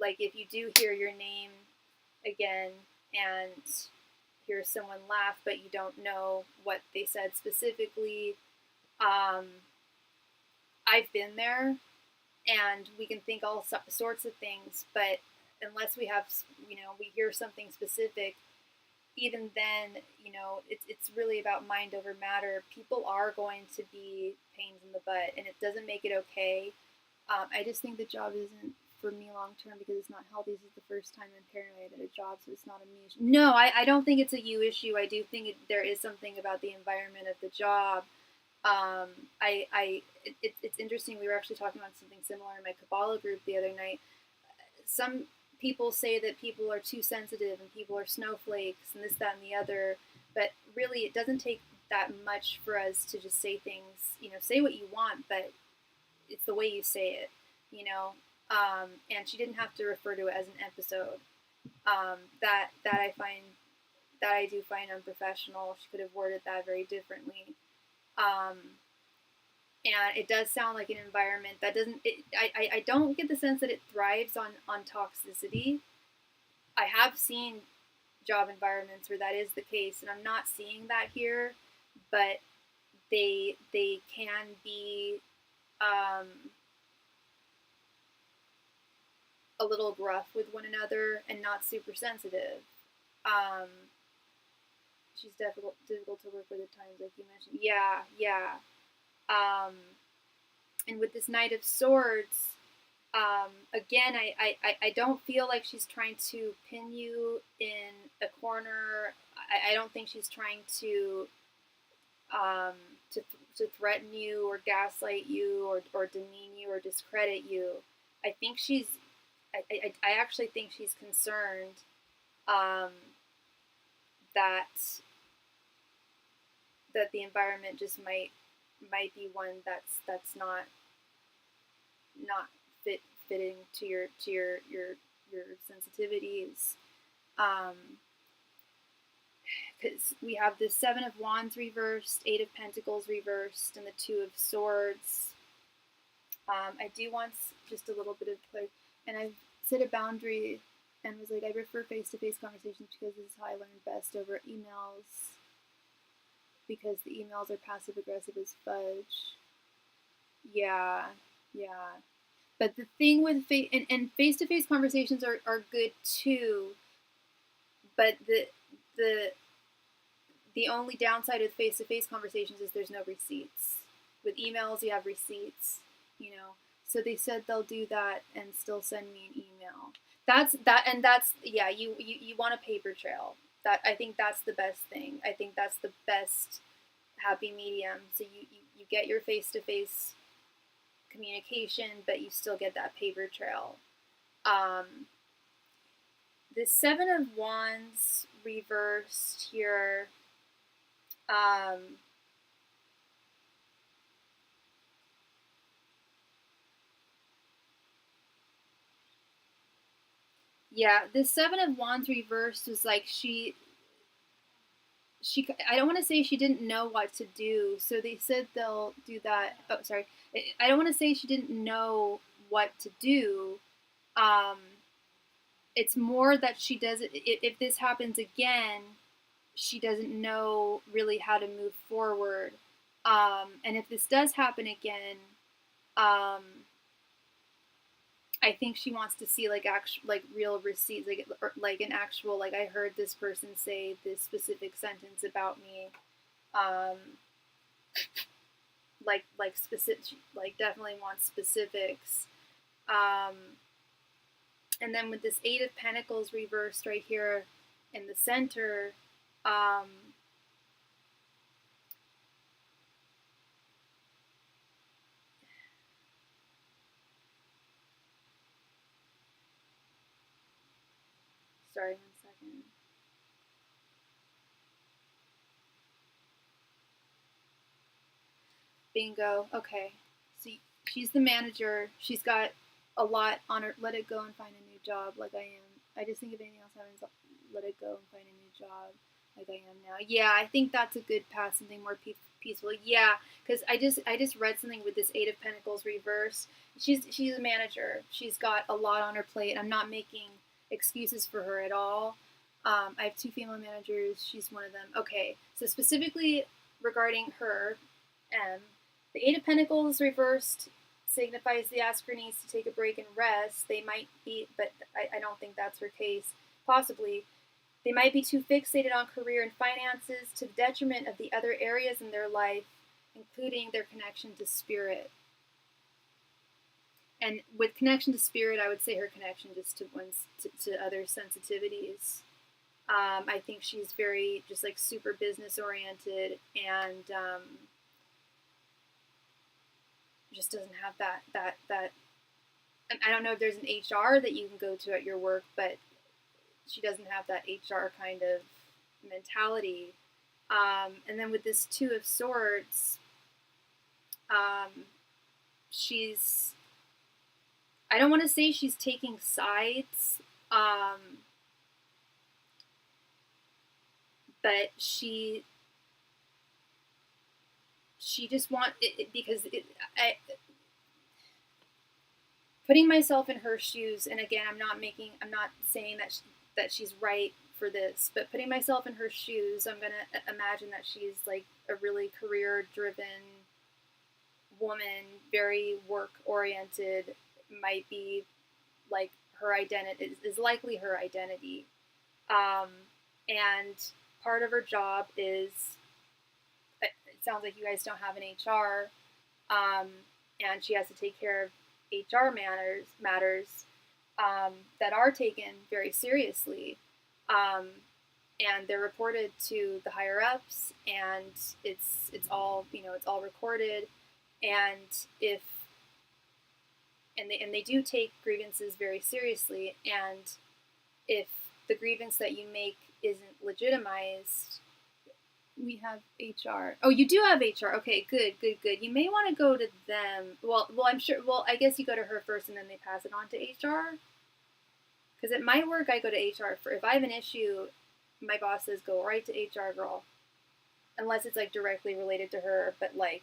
Like if you do hear your name again and hear someone laugh, but you don't know what they said specifically. I've been there, and we can think all sorts of things, but unless we have, we hear something specific, even then, it's really about mind over matter. People are going to be pains in the butt, and it doesn't make it okay. I just think the job isn't for me long term because it's not healthy. This is the first time I'm paranoid at a job, so it's not a me issue. No, I don't think it's a you issue. I do think there is something about the environment of the job. It's interesting. We were actually talking about something similar in my Kabbalah group the other night. Some people say that people are too sensitive and people are snowflakes and this, that, and the other, but really it doesn't take that much for us to just say things, say what you want, but it's the way you say it, you know. And she didn't have to refer to it as an episode. That I do find unprofessional. She could have worded that very differently. And it does sound like an environment that doesn't. I don't get the sense that it thrives on toxicity. I have seen job environments where that is the case, and I'm not seeing that here, but they can be a little gruff with one another and not super sensitive. She's difficult to work with at times, like you mentioned. Yeah. And with this Knight of Swords, again, I don't feel like she's trying to pin you in a corner. I don't think she's trying to threaten you or gaslight you or demean you or discredit you. I think I actually think she's concerned that the environment just might be one that's not fitting to your sensitivities. Because we have the Seven of Wands reversed, Eight of Pentacles reversed, and the Two of Swords. I do want just a little bit of clarity, and I set a boundary and was like, I prefer face-to-face conversations because this is how I learn best over emails, because the emails are passive-aggressive as fudge. Yeah. But the thing with and face-to-face conversations are good too, but the only downside of face-to-face conversations is there's no receipts. With emails, you have receipts, you know. So they said they'll do that and still send me an email. That's you want a paper trail. That, I think that's the best thing. I think that's the best happy medium. So you get your face-to-face communication, but you still get that paper trail. The Seven of Wands reversed here. Yeah, the Seven of Wands reversed was like she I don't want to say she didn't know what to do, so they said they'll do that. Oh, sorry. I don't want to say she didn't know what to do. It's more that she doesn't, if this happens again, she doesn't know really how to move forward. And if this does happen again, I think she wants to see like real receipts, like an actual, like, I heard this person say this specific sentence about me, like specific, like definitely wants specifics. And then with this Eight of Pentacles reversed right here in the center, sorry, 1 second. Bingo. Okay. So she's the manager. She's got a lot on her. Let it go and find a new job like I am. I just think if anything else happens, let it go and find a new job like I am now. Yeah, I think that's a good path, something more peaceful. Yeah, because I just read something with this Eight of Pentacles reverse. She's a manager. She's got a lot on her plate. I'm not making excuses for her at all. I have 2 female managers. She's one of them. Okay, so specifically regarding her, the Eight of Pentacles reversed signifies the asker needs to take a break and rest. They might be, but I don't think that's her case. Possibly. They might be too fixated on career and finances to the detriment of the other areas in their life, including their connection to spirit. And with connection to spirit, I would say her connection just to other sensitivities. I think she's very just like super business oriented and just doesn't have that. And I don't know if there's an HR that you can go to at your work, but she doesn't have that HR kind of mentality. And then with this Two of Swords, she's, I don't want to say she's taking sides, but she just want it because putting myself in her shoes, and again, I'm not saying that she's right for this, but putting myself in her shoes, I'm gonna imagine that she's like a really career driven woman, very work oriented, might be like her identity is likely her identity, and part of her job is, it sounds like you guys don't have an HR, and she has to take care of HR matters that are taken very seriously, and they're reported to the higher ups, and it's all it's all recorded, and if and they do take grievances very seriously, and if the grievance that you make isn't legitimized, we have HR. Oh, you do have HR. Okay, good. You may want to go to them. Well, I'm sure. Well, I guess you go to her first, and then they pass it on to HR. Because at my work, I go to HR for if I have an issue. My boss says go right to HR, girl, unless it's like directly related to her. But like,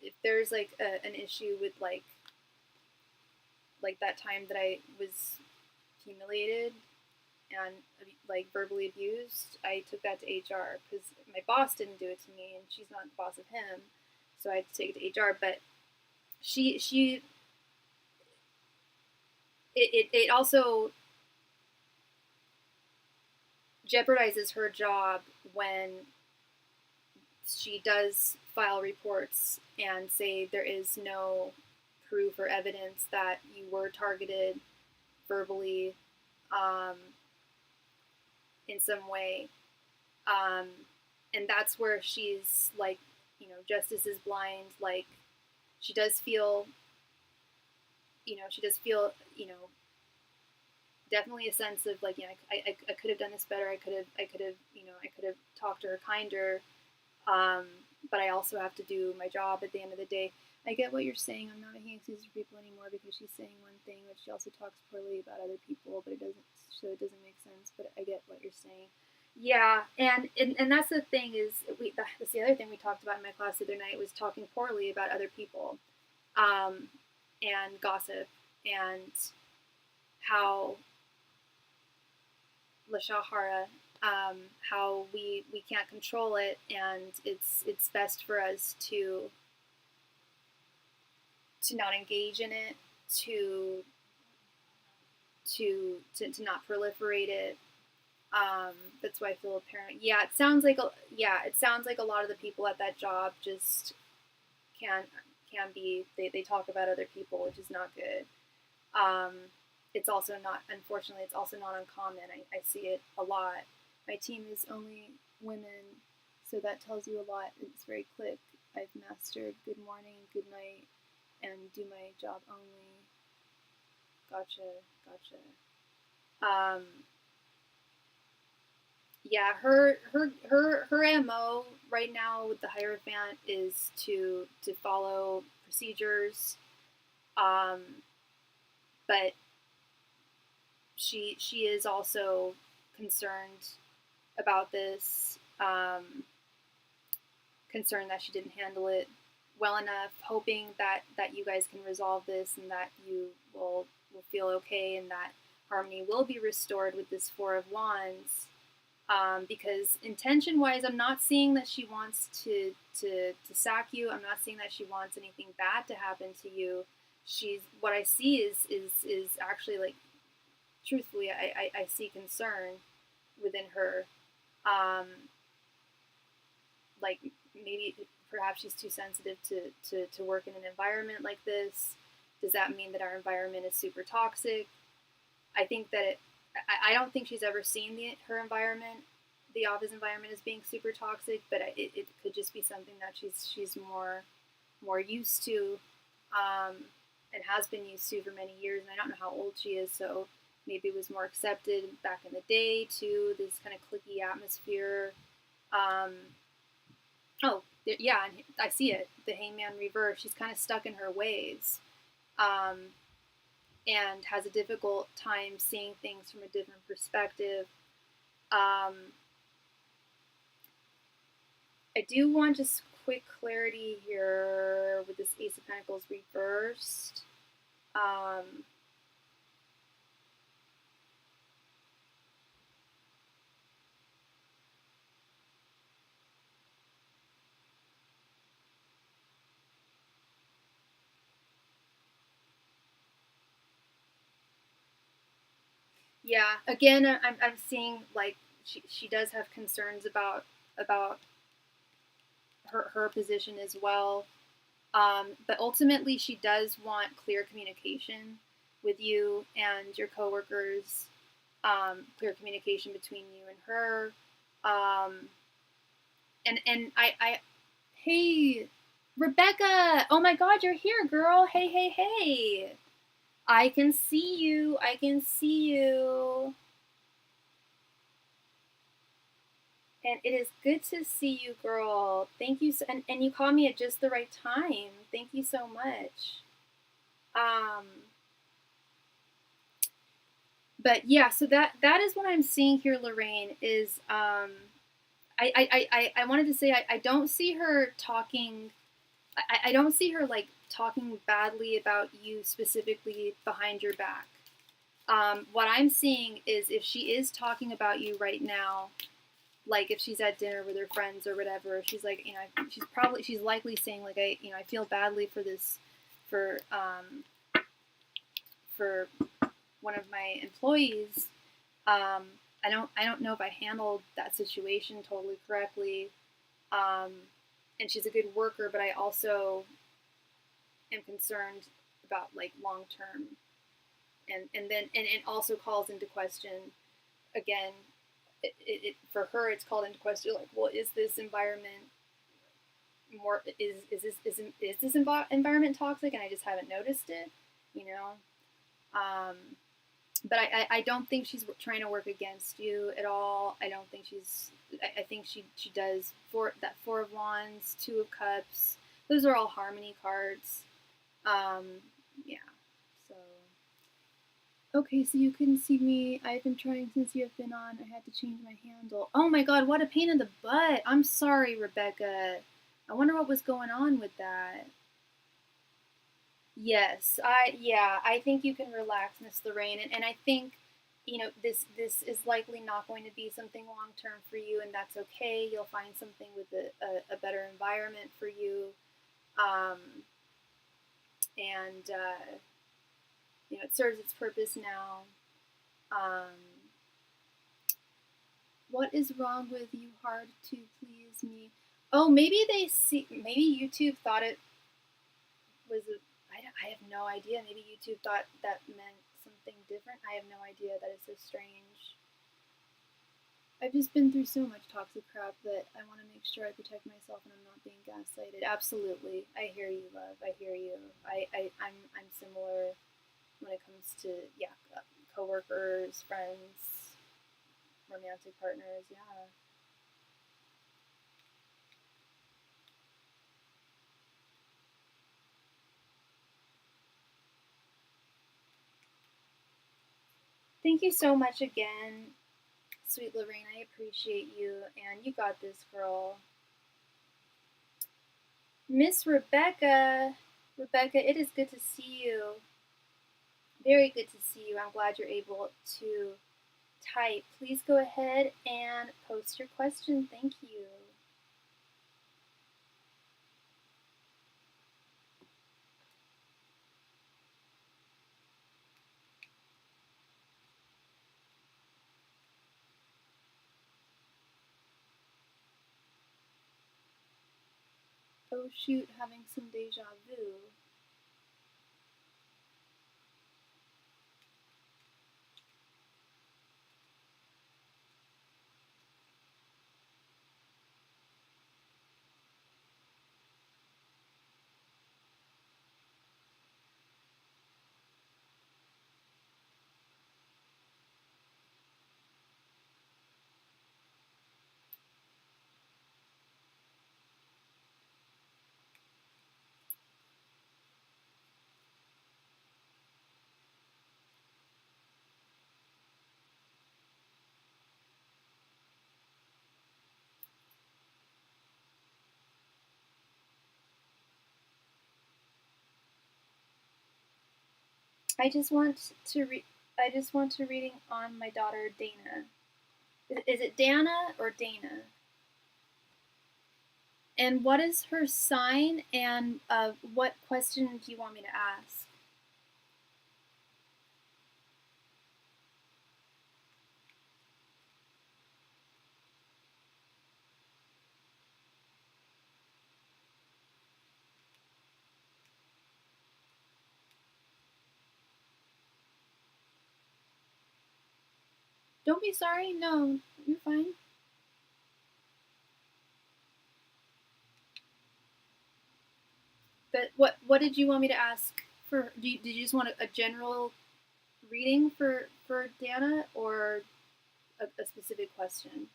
if there's like an issue with like that time that I was humiliated and like verbally abused, I took that to HR because my boss didn't do it to me, and she's not the boss of him, so I had to take it to HR. But it also jeopardizes her job when she does file reports and say there is no proof or evidence that you were targeted verbally in some way, and that's where she's like, justice is blind. Like, she does feel, definitely a sense of like, I could have done this better. I could have talked to her kinder. But I also have to do my job at the end of the day. I get what you're saying. I'm not making excuses for people anymore because she's saying one thing, but she also talks poorly about other people, but it doesn't make sense. But I get what you're saying. Yeah, and that's the thing is that's the other thing we talked about in my class the other night was talking poorly about other people, and gossip, and how Lashahara, how we can't control it, and it's best for us to not engage in it, to not proliferate it. That's why I feel a parent. Yeah, it sounds like a lot of the people at that job just can be they talk about other people, which is not good. It's also not, unfortunately, it's also not uncommon. I see it a lot. My team is only women, so that tells you a lot. It's very quick. I've mastered good morning, good night, and do my job only. Gotcha. Yeah, her MO right now with the Hierophant is to follow procedures, but she is also concerned about this, concerned that she didn't handle it well enough, hoping that you guys can resolve this and that you will feel okay and that harmony will be restored with this Four of Wands. Because intention-wise, I'm not seeing that she wants to sack you. I'm not seeing that she wants anything bad to happen to you. What I see is actually, like, truthfully, I see concern within her. Like, maybe perhaps she's too sensitive to work in an environment like this. Does that mean that our environment is super toxic? I think that I don't think she's ever seen her environment, the office environment, as being super toxic, but it could just be something that she's more used to, and has been used to for many years. And I don't know how old she is, so maybe it was more accepted back in the day too. This kind of cliquey atmosphere. Oh, Yeah, and I see it. The Hangman reverse. She's kind of stuck in her ways, and has a difficult time seeing things from a different perspective. I do want just quick clarity here with this Ace of Pentacles reversed. Yeah, again, I'm seeing like she does have concerns about her position as well. But ultimately, she does want clear communication with you and your coworkers, clear communication between you and her. And hey, Rebecca, oh my God, you're here, girl. Hey, hey, hey. I can see you. I can see you. And it is good to see you, girl. Thank you. And you called me at just the right time. Thank you so much. But yeah, so that is what I'm seeing here, Lorraine, is I wanted to say I don't see her talking I don't see her like talking badly about you specifically behind your back. What I'm seeing is if she is talking about you right now, like if she's at dinner with her friends or whatever, she's like, she's likely saying like, I feel badly for this, for for one of my employees. I don't know if I handled that situation totally correctly. And she's a good worker, but I also am concerned about like long term, and then it also calls into question again. For her, it's called into question like, well, is this environment more is this environment toxic, and I just haven't noticed it, you know? Um, but I don't think she's trying to work against you at all. I don't think I think she does Four of Wands, Two of Cups. Those are all harmony cards. Yeah. So okay, so you couldn't see me. I've been trying since you have been on. I had to change my handle. Oh my God, what a pain in the butt. I'm sorry, Rebecca. I wonder what was going on with that. Yes, I think you can relax, Miss Lorraine, and I think this is likely not going to be something long term for you, and that's okay. You'll find something with a better environment for you, um, and it serves its purpose now. Um, what is wrong with you? Hard to please me. Oh, maybe YouTube thought it was I have no idea. Maybe YouTube thought that meant something different. I have no idea. That is so strange. I've just been through so much toxic crap that I want to make sure I protect myself and I'm not being gaslighted. Absolutely. I hear you, love. I hear you. I'm similar when it comes to coworkers, friends, romantic partners. Yeah. Thank you so much again, sweet Lorraine. I appreciate you, and you got this, girl. Miss Rebecca. Rebecca, it is good to see you. Very good to see you. I'm glad you're able to type. Please go ahead and post your question. Thank you. Oh shoot, having some deja vu. I just want to reading on my daughter Dana. Is it Dana or Dana? And what is her sign, and what question do you want me to ask? Don't be sorry. No, you're fine. But what did you want me to ask for? Did you just want a general reading for Dana, or a specific question?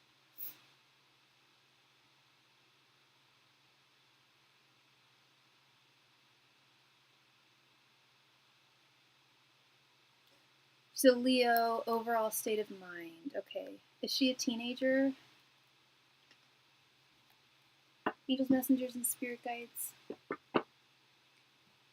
So Leo, overall state of mind. Okay. Is she a teenager? Angels, messengers, and spirit guides.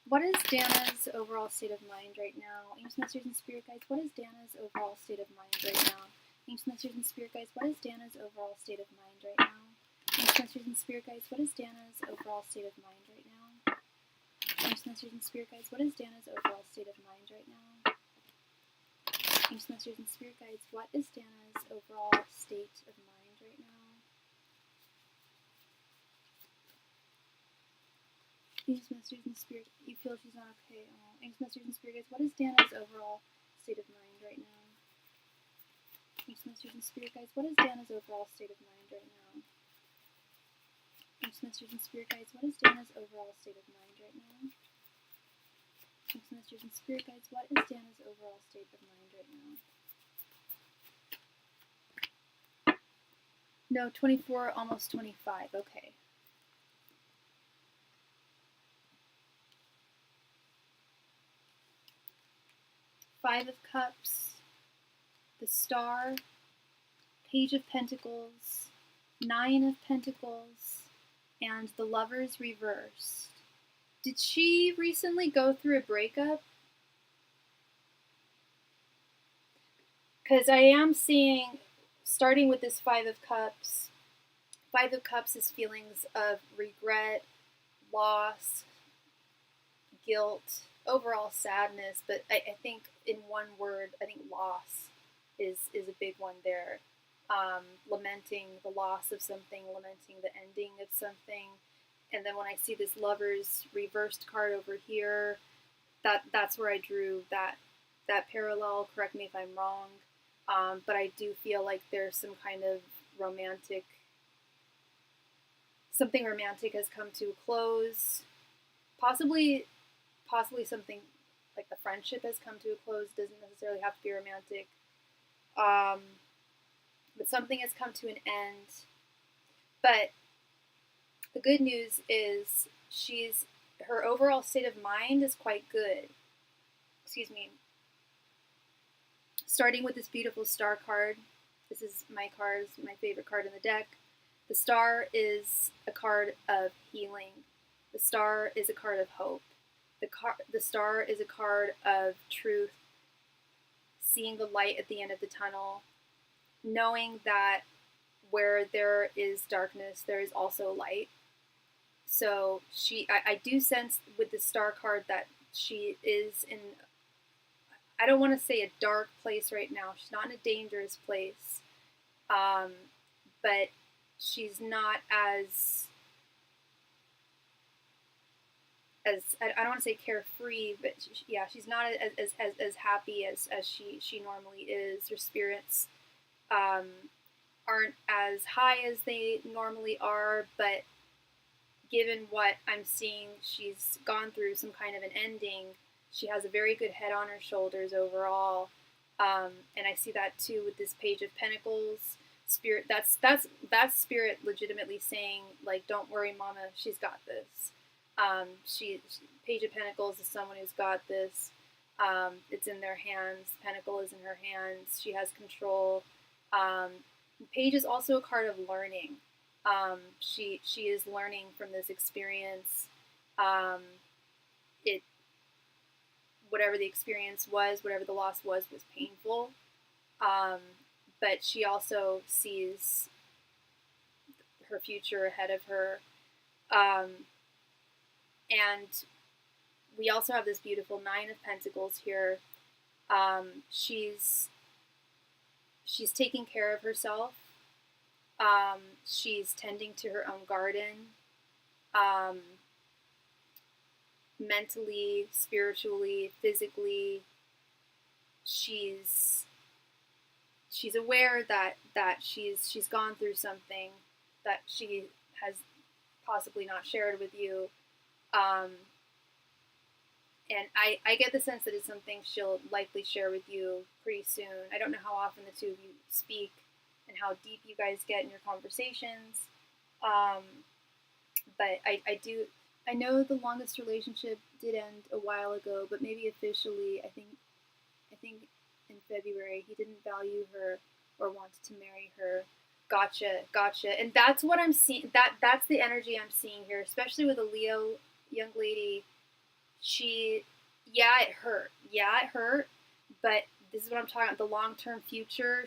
What is Dana's overall state of mind right now? Angels, messengers, and spirit guides. What is Dana's overall state of mind right now? Angels, messengers, and spirit guides. What is Dana's overall state of mind right now? Angels, messengers, and spirit guides. What is Dana's overall state of mind right now? Angels, messengers, and spirit guides. What is Dana's overall state of mind right now? Angels, messengers, and spirit guides. What is Dana's overall state of mind right now? Angels, messengers, and spirit. You feel she's not okay. Angels, messengers, and spirit guides. What is Dana's overall state of mind right now? Angels, messengers, and spirit guides. What is Dana's overall state of mind right now? Angels, messengers, and spirit guides. What is Dana's overall state of mind right now? Angels, messengers, and spirit guides. What is Dana's overall state of mind right now? No, 24, almost 25. Okay. Five of Cups, the Star, Page of Pentacles, Nine of Pentacles, and the Lovers reversed. Did she recently go through a breakup? Because I am seeing, starting with this Five of Cups is feelings of regret, loss, guilt, overall sadness, but I think in one word, I think loss is a big one there. Lamenting the loss of something, lamenting the ending of something. And then when I see this Lovers reversed card over here, that's where I drew that parallel. Correct me if I'm wrong. But I do feel like there's some kind of something romantic has come to a close. Possibly something like the friendship has come to a close. Doesn't necessarily have to be romantic. But something has come to an end. But the good news is her overall state of mind is quite good. Excuse me. Starting with this beautiful Star card. This is my favorite card in the deck. The Star is a card of healing. The Star is a card of hope. The Star is a card of truth, seeing the light at the end of the tunnel, knowing that where there is darkness, there is also light. So I do sense with the Star card that she is in, I don't want to say a dark place right now. She's not in a dangerous place, but she's not as I don't want to say carefree, but she's not as happy as she normally is. Her spirits aren't as high as they normally are, but given what I'm seeing, she's gone through some kind of an ending. She has a very good head on her shoulders overall, and I see that too with this Page of Pentacles. Spirit, that's Spirit legitimately saying, like, don't worry, Mama, she's got this. Page of Pentacles is someone who's got this. It's in their hands. Pentacle is in her hands. She has control. Page is also a card of learning. She is learning from this experience. whatever the experience was, whatever the loss was painful. But she also sees her future ahead of her. And we also have this beautiful Nine of Pentacles here. She's taking care of herself. She's tending to her own garden. Mentally, spiritually, physically, she's aware that she's gone through something that she has possibly not shared with you. And I get the sense that it's something she'll likely share with you pretty soon. I don't know how often the two of you speak and how deep you guys get in your conversations. But I know the longest relationship did end a while ago, but maybe officially, I think in February, he didn't value her or wanted to marry her. Gotcha. And that's what I'm seeing. That's the energy I'm seeing here, especially with a Leo young lady. It hurt, but this is what I'm talking about, the long-term future.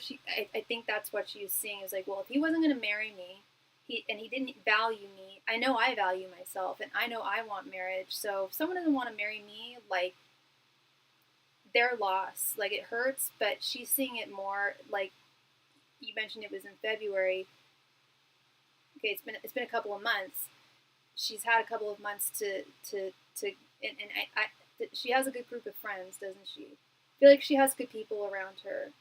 I think that's what she was seeing. It was like, well, if he wasn't going to marry me, he didn't value me, I know I value myself, and I know I want marriage. So if someone doesn't want to marry me, like, their loss, like, it hurts, but she's seeing it more, like, you mentioned it was in February. Okay, it's been a couple of months. She's had a couple of months to she has a good group of friends, doesn't she? I feel like she has good people around her,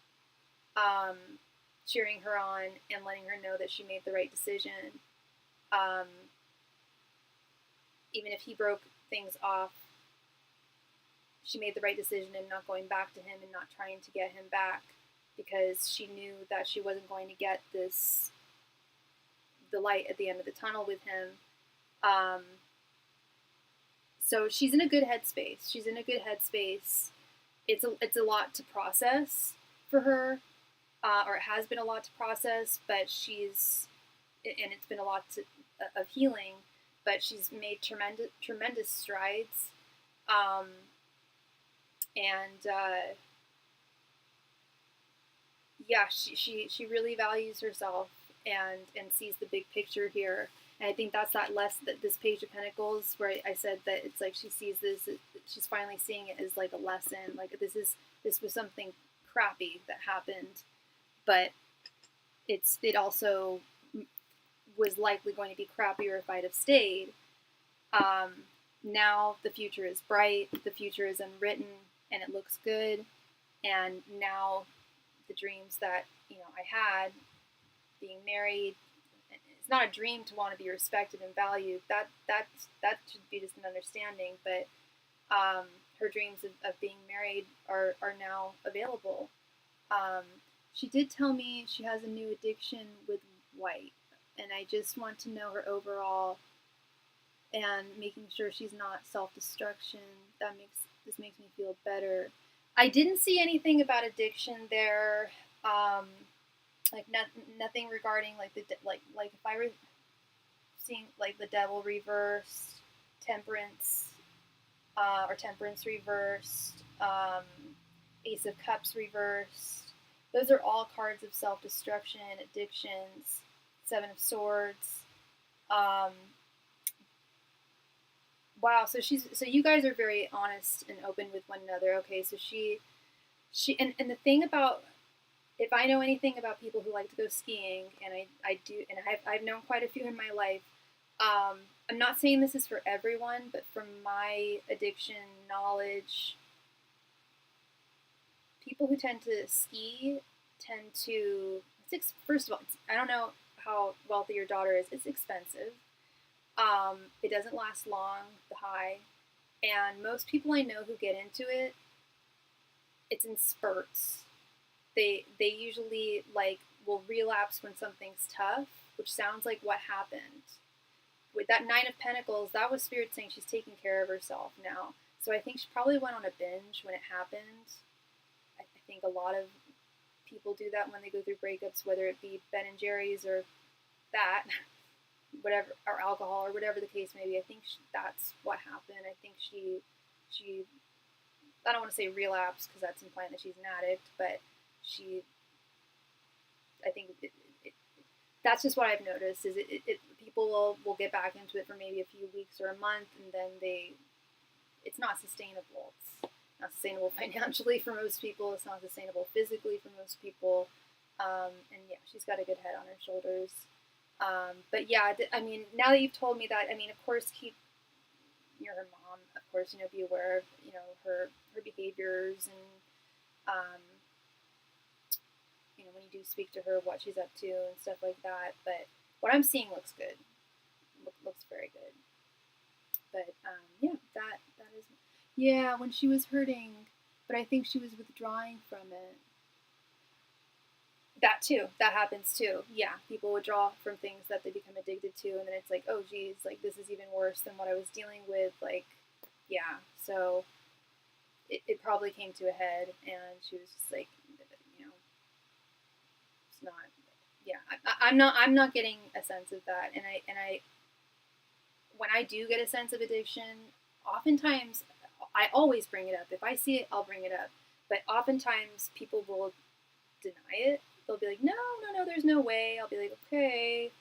cheering her on and letting her know that she made the right decision. Even if he broke things off, she made the right decision in not going back to him and not trying to get him back, because she knew that she wasn't going to get the light at the end of the tunnel with him. So she's in a good headspace. It's a lot to process for her, or it has been a lot to process, but it's been a lot of healing, but she's made tremendous strides. She really values herself and sees the big picture here. And I think that's that this Page of Pentacles, where I said that it's like she sees this, she's finally seeing it as like a lesson. Like, this was something crappy that happened, but it also was likely going to be crappier if I'd have stayed. Now the future is bright, the future is unwritten, and it looks good. And now the dreams that I had, being married. It's not a dream to want to be respected and valued. That should be just an understanding. But her dreams of being married are now available. She did tell me she has a new addiction with white, and I just want to know her overall and making sure she's not self-destruction. This makes me feel better. I didn't see anything about addiction there. Like nothing regarding like if I were seeing like the Devil reversed, Temperance, or Temperance reversed, Ace of Cups reversed. Those are all cards of self-destruction, addictions. Seven of Swords. Wow. So you guys are very honest and open with one another. Okay. So she and the thing about, if I know anything about people who like to go skiing, and I do, and I've known quite a few in my life. I'm not saying this is for everyone, but from my addiction knowledge, people who tend to ski tend to, first of all, I don't know how wealthy your daughter is. It's expensive. It doesn't last long, the high. And most people I know who get into it, it's in spurts. They usually will relapse when something's tough, which sounds like what happened. With that Nine of Pentacles, that was Spirit saying she's taking care of herself now. So I think she probably went on a binge when it happened. I think a lot of people do that when they go through breakups, whether it be Ben and Jerry's or that, whatever, or alcohol or whatever the case may be. I think that's what happened. I think she I don't want to say relapse because that's implying that she's an addict, but I think that's just what I've noticed is people will get back into it for maybe a few weeks or a month, and then it's not sustainable. It's not sustainable financially for most people. It's not sustainable physically for most people. And yeah, she's got a good head on her shoulders. But yeah, I mean, now that you've told me that, I mean, of course, you're her mom, of course, be aware of, her behaviors and, when you do speak to her, what she's up to and stuff like that. But what I'm seeing looks good. Looks very good. But yeah, that is, yeah, when she was hurting, but I think she was withdrawing from it. That too. That happens too. Yeah, people withdraw from things that they become addicted to, and then it's like, oh geez, like this is even worse than what I was dealing with. Like, yeah. So it probably came to a head, and she was just like, it's not. Yeah, I'm not getting a sense of that, and I when I do get a sense of addiction, oftentimes I always bring it up. If I see it, I'll bring it up. But oftentimes people will deny it. They'll be like, no, there's no way. I'll be like, okay.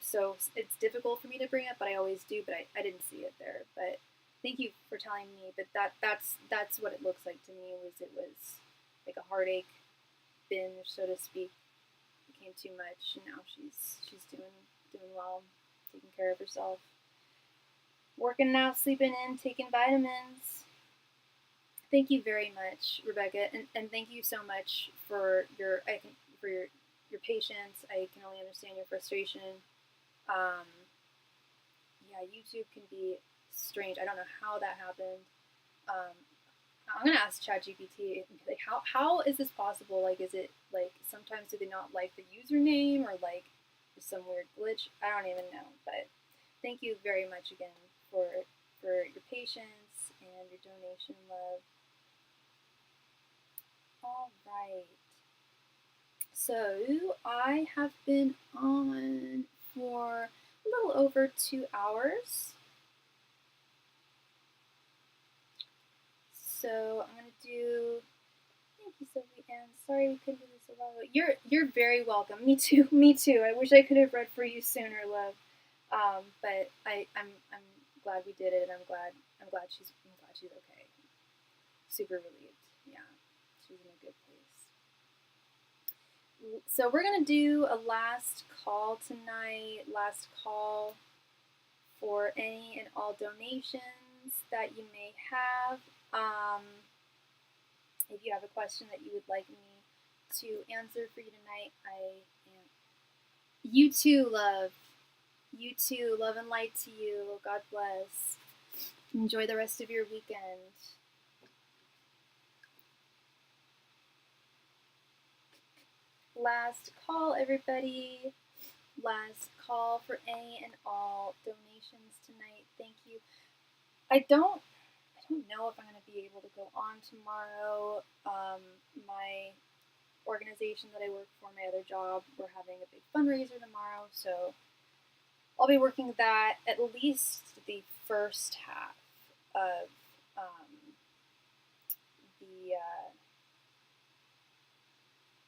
So it's difficult for me to bring up, but I always do. But I didn't see it there. But thank you for telling me. But that's what it looks like to me. It was like a heartache binge, so to speak. It became too much, and now she's doing well, taking care of herself, working out, sleeping in, taking vitamins. Thank you very much, Rebecca, and thank you so much for your patience. I can only understand your frustration. Yeah, YouTube can be strange. I don't know how that happened. I'm gonna ask ChatGPT, like, how is this possible? Like, is it like sometimes do they not like the username, or like there's some weird glitch? I don't even know. But thank you very much again for your patience and your donation, love. All right. So I have been on for a little over 2 hours. So I'm gonna do. Thank you, Sophie Ann. Sorry we couldn't do this a while ago. You're very welcome. Me too. Me too. I wish I could have read for you sooner, love. But I'm glad we did it, and I'm glad she's okay. Super relieved. Yeah, she's in a good place. So we're gonna do a last call tonight. Last call for any and all donations that you may have. If you have a question that you would like me to answer for you tonight, I am. You too, love. You too. Love and light to you. God bless. Enjoy the rest of your weekend. Last call, everybody. Last call for any and all donations tonight. Thank you. I don't know if I'm going to be able to go on tomorrow. My organization that I work for, my other job, we're having a big fundraiser tomorrow, so I'll be working that at least the first half of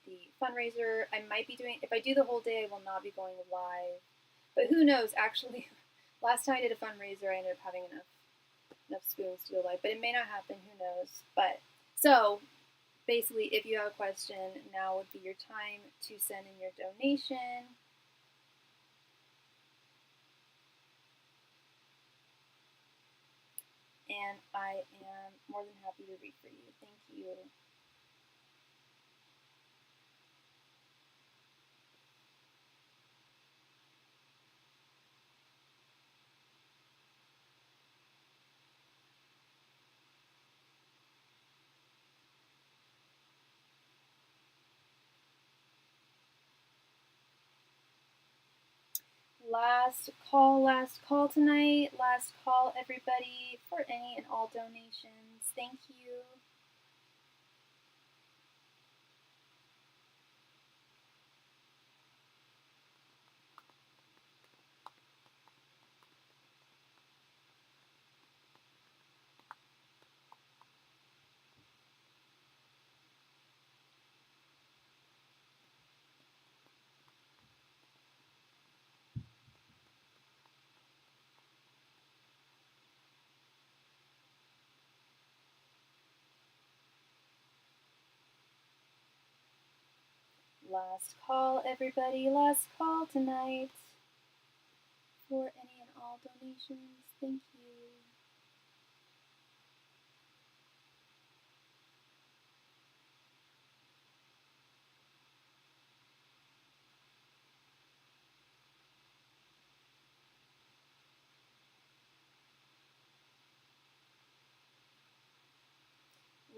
the fundraiser. I might be doing, if I do the whole day, I will not be going live, but who knows. Actually, last time I did a fundraiser, I ended up having enough spoons to go live, but it may not happen, who knows. But so basically, if you have a question, now would be your time to send in your donation. And I am more than happy to read for you. Thank you. Last call tonight. Last call, everybody, for any and all donations. Thank you. Last call, everybody. Last call tonight for any and all donations. Thank you.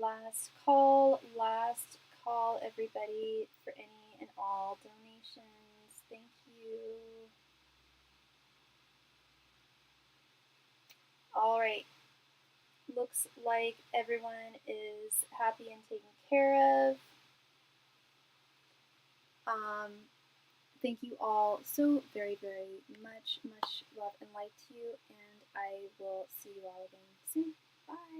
Last call, everybody, for any and all donations. Thank you. All right. Looks like everyone is happy and taken care of. Thank you all so very, very much. Much love and light to you, and I will see you all again soon. Bye.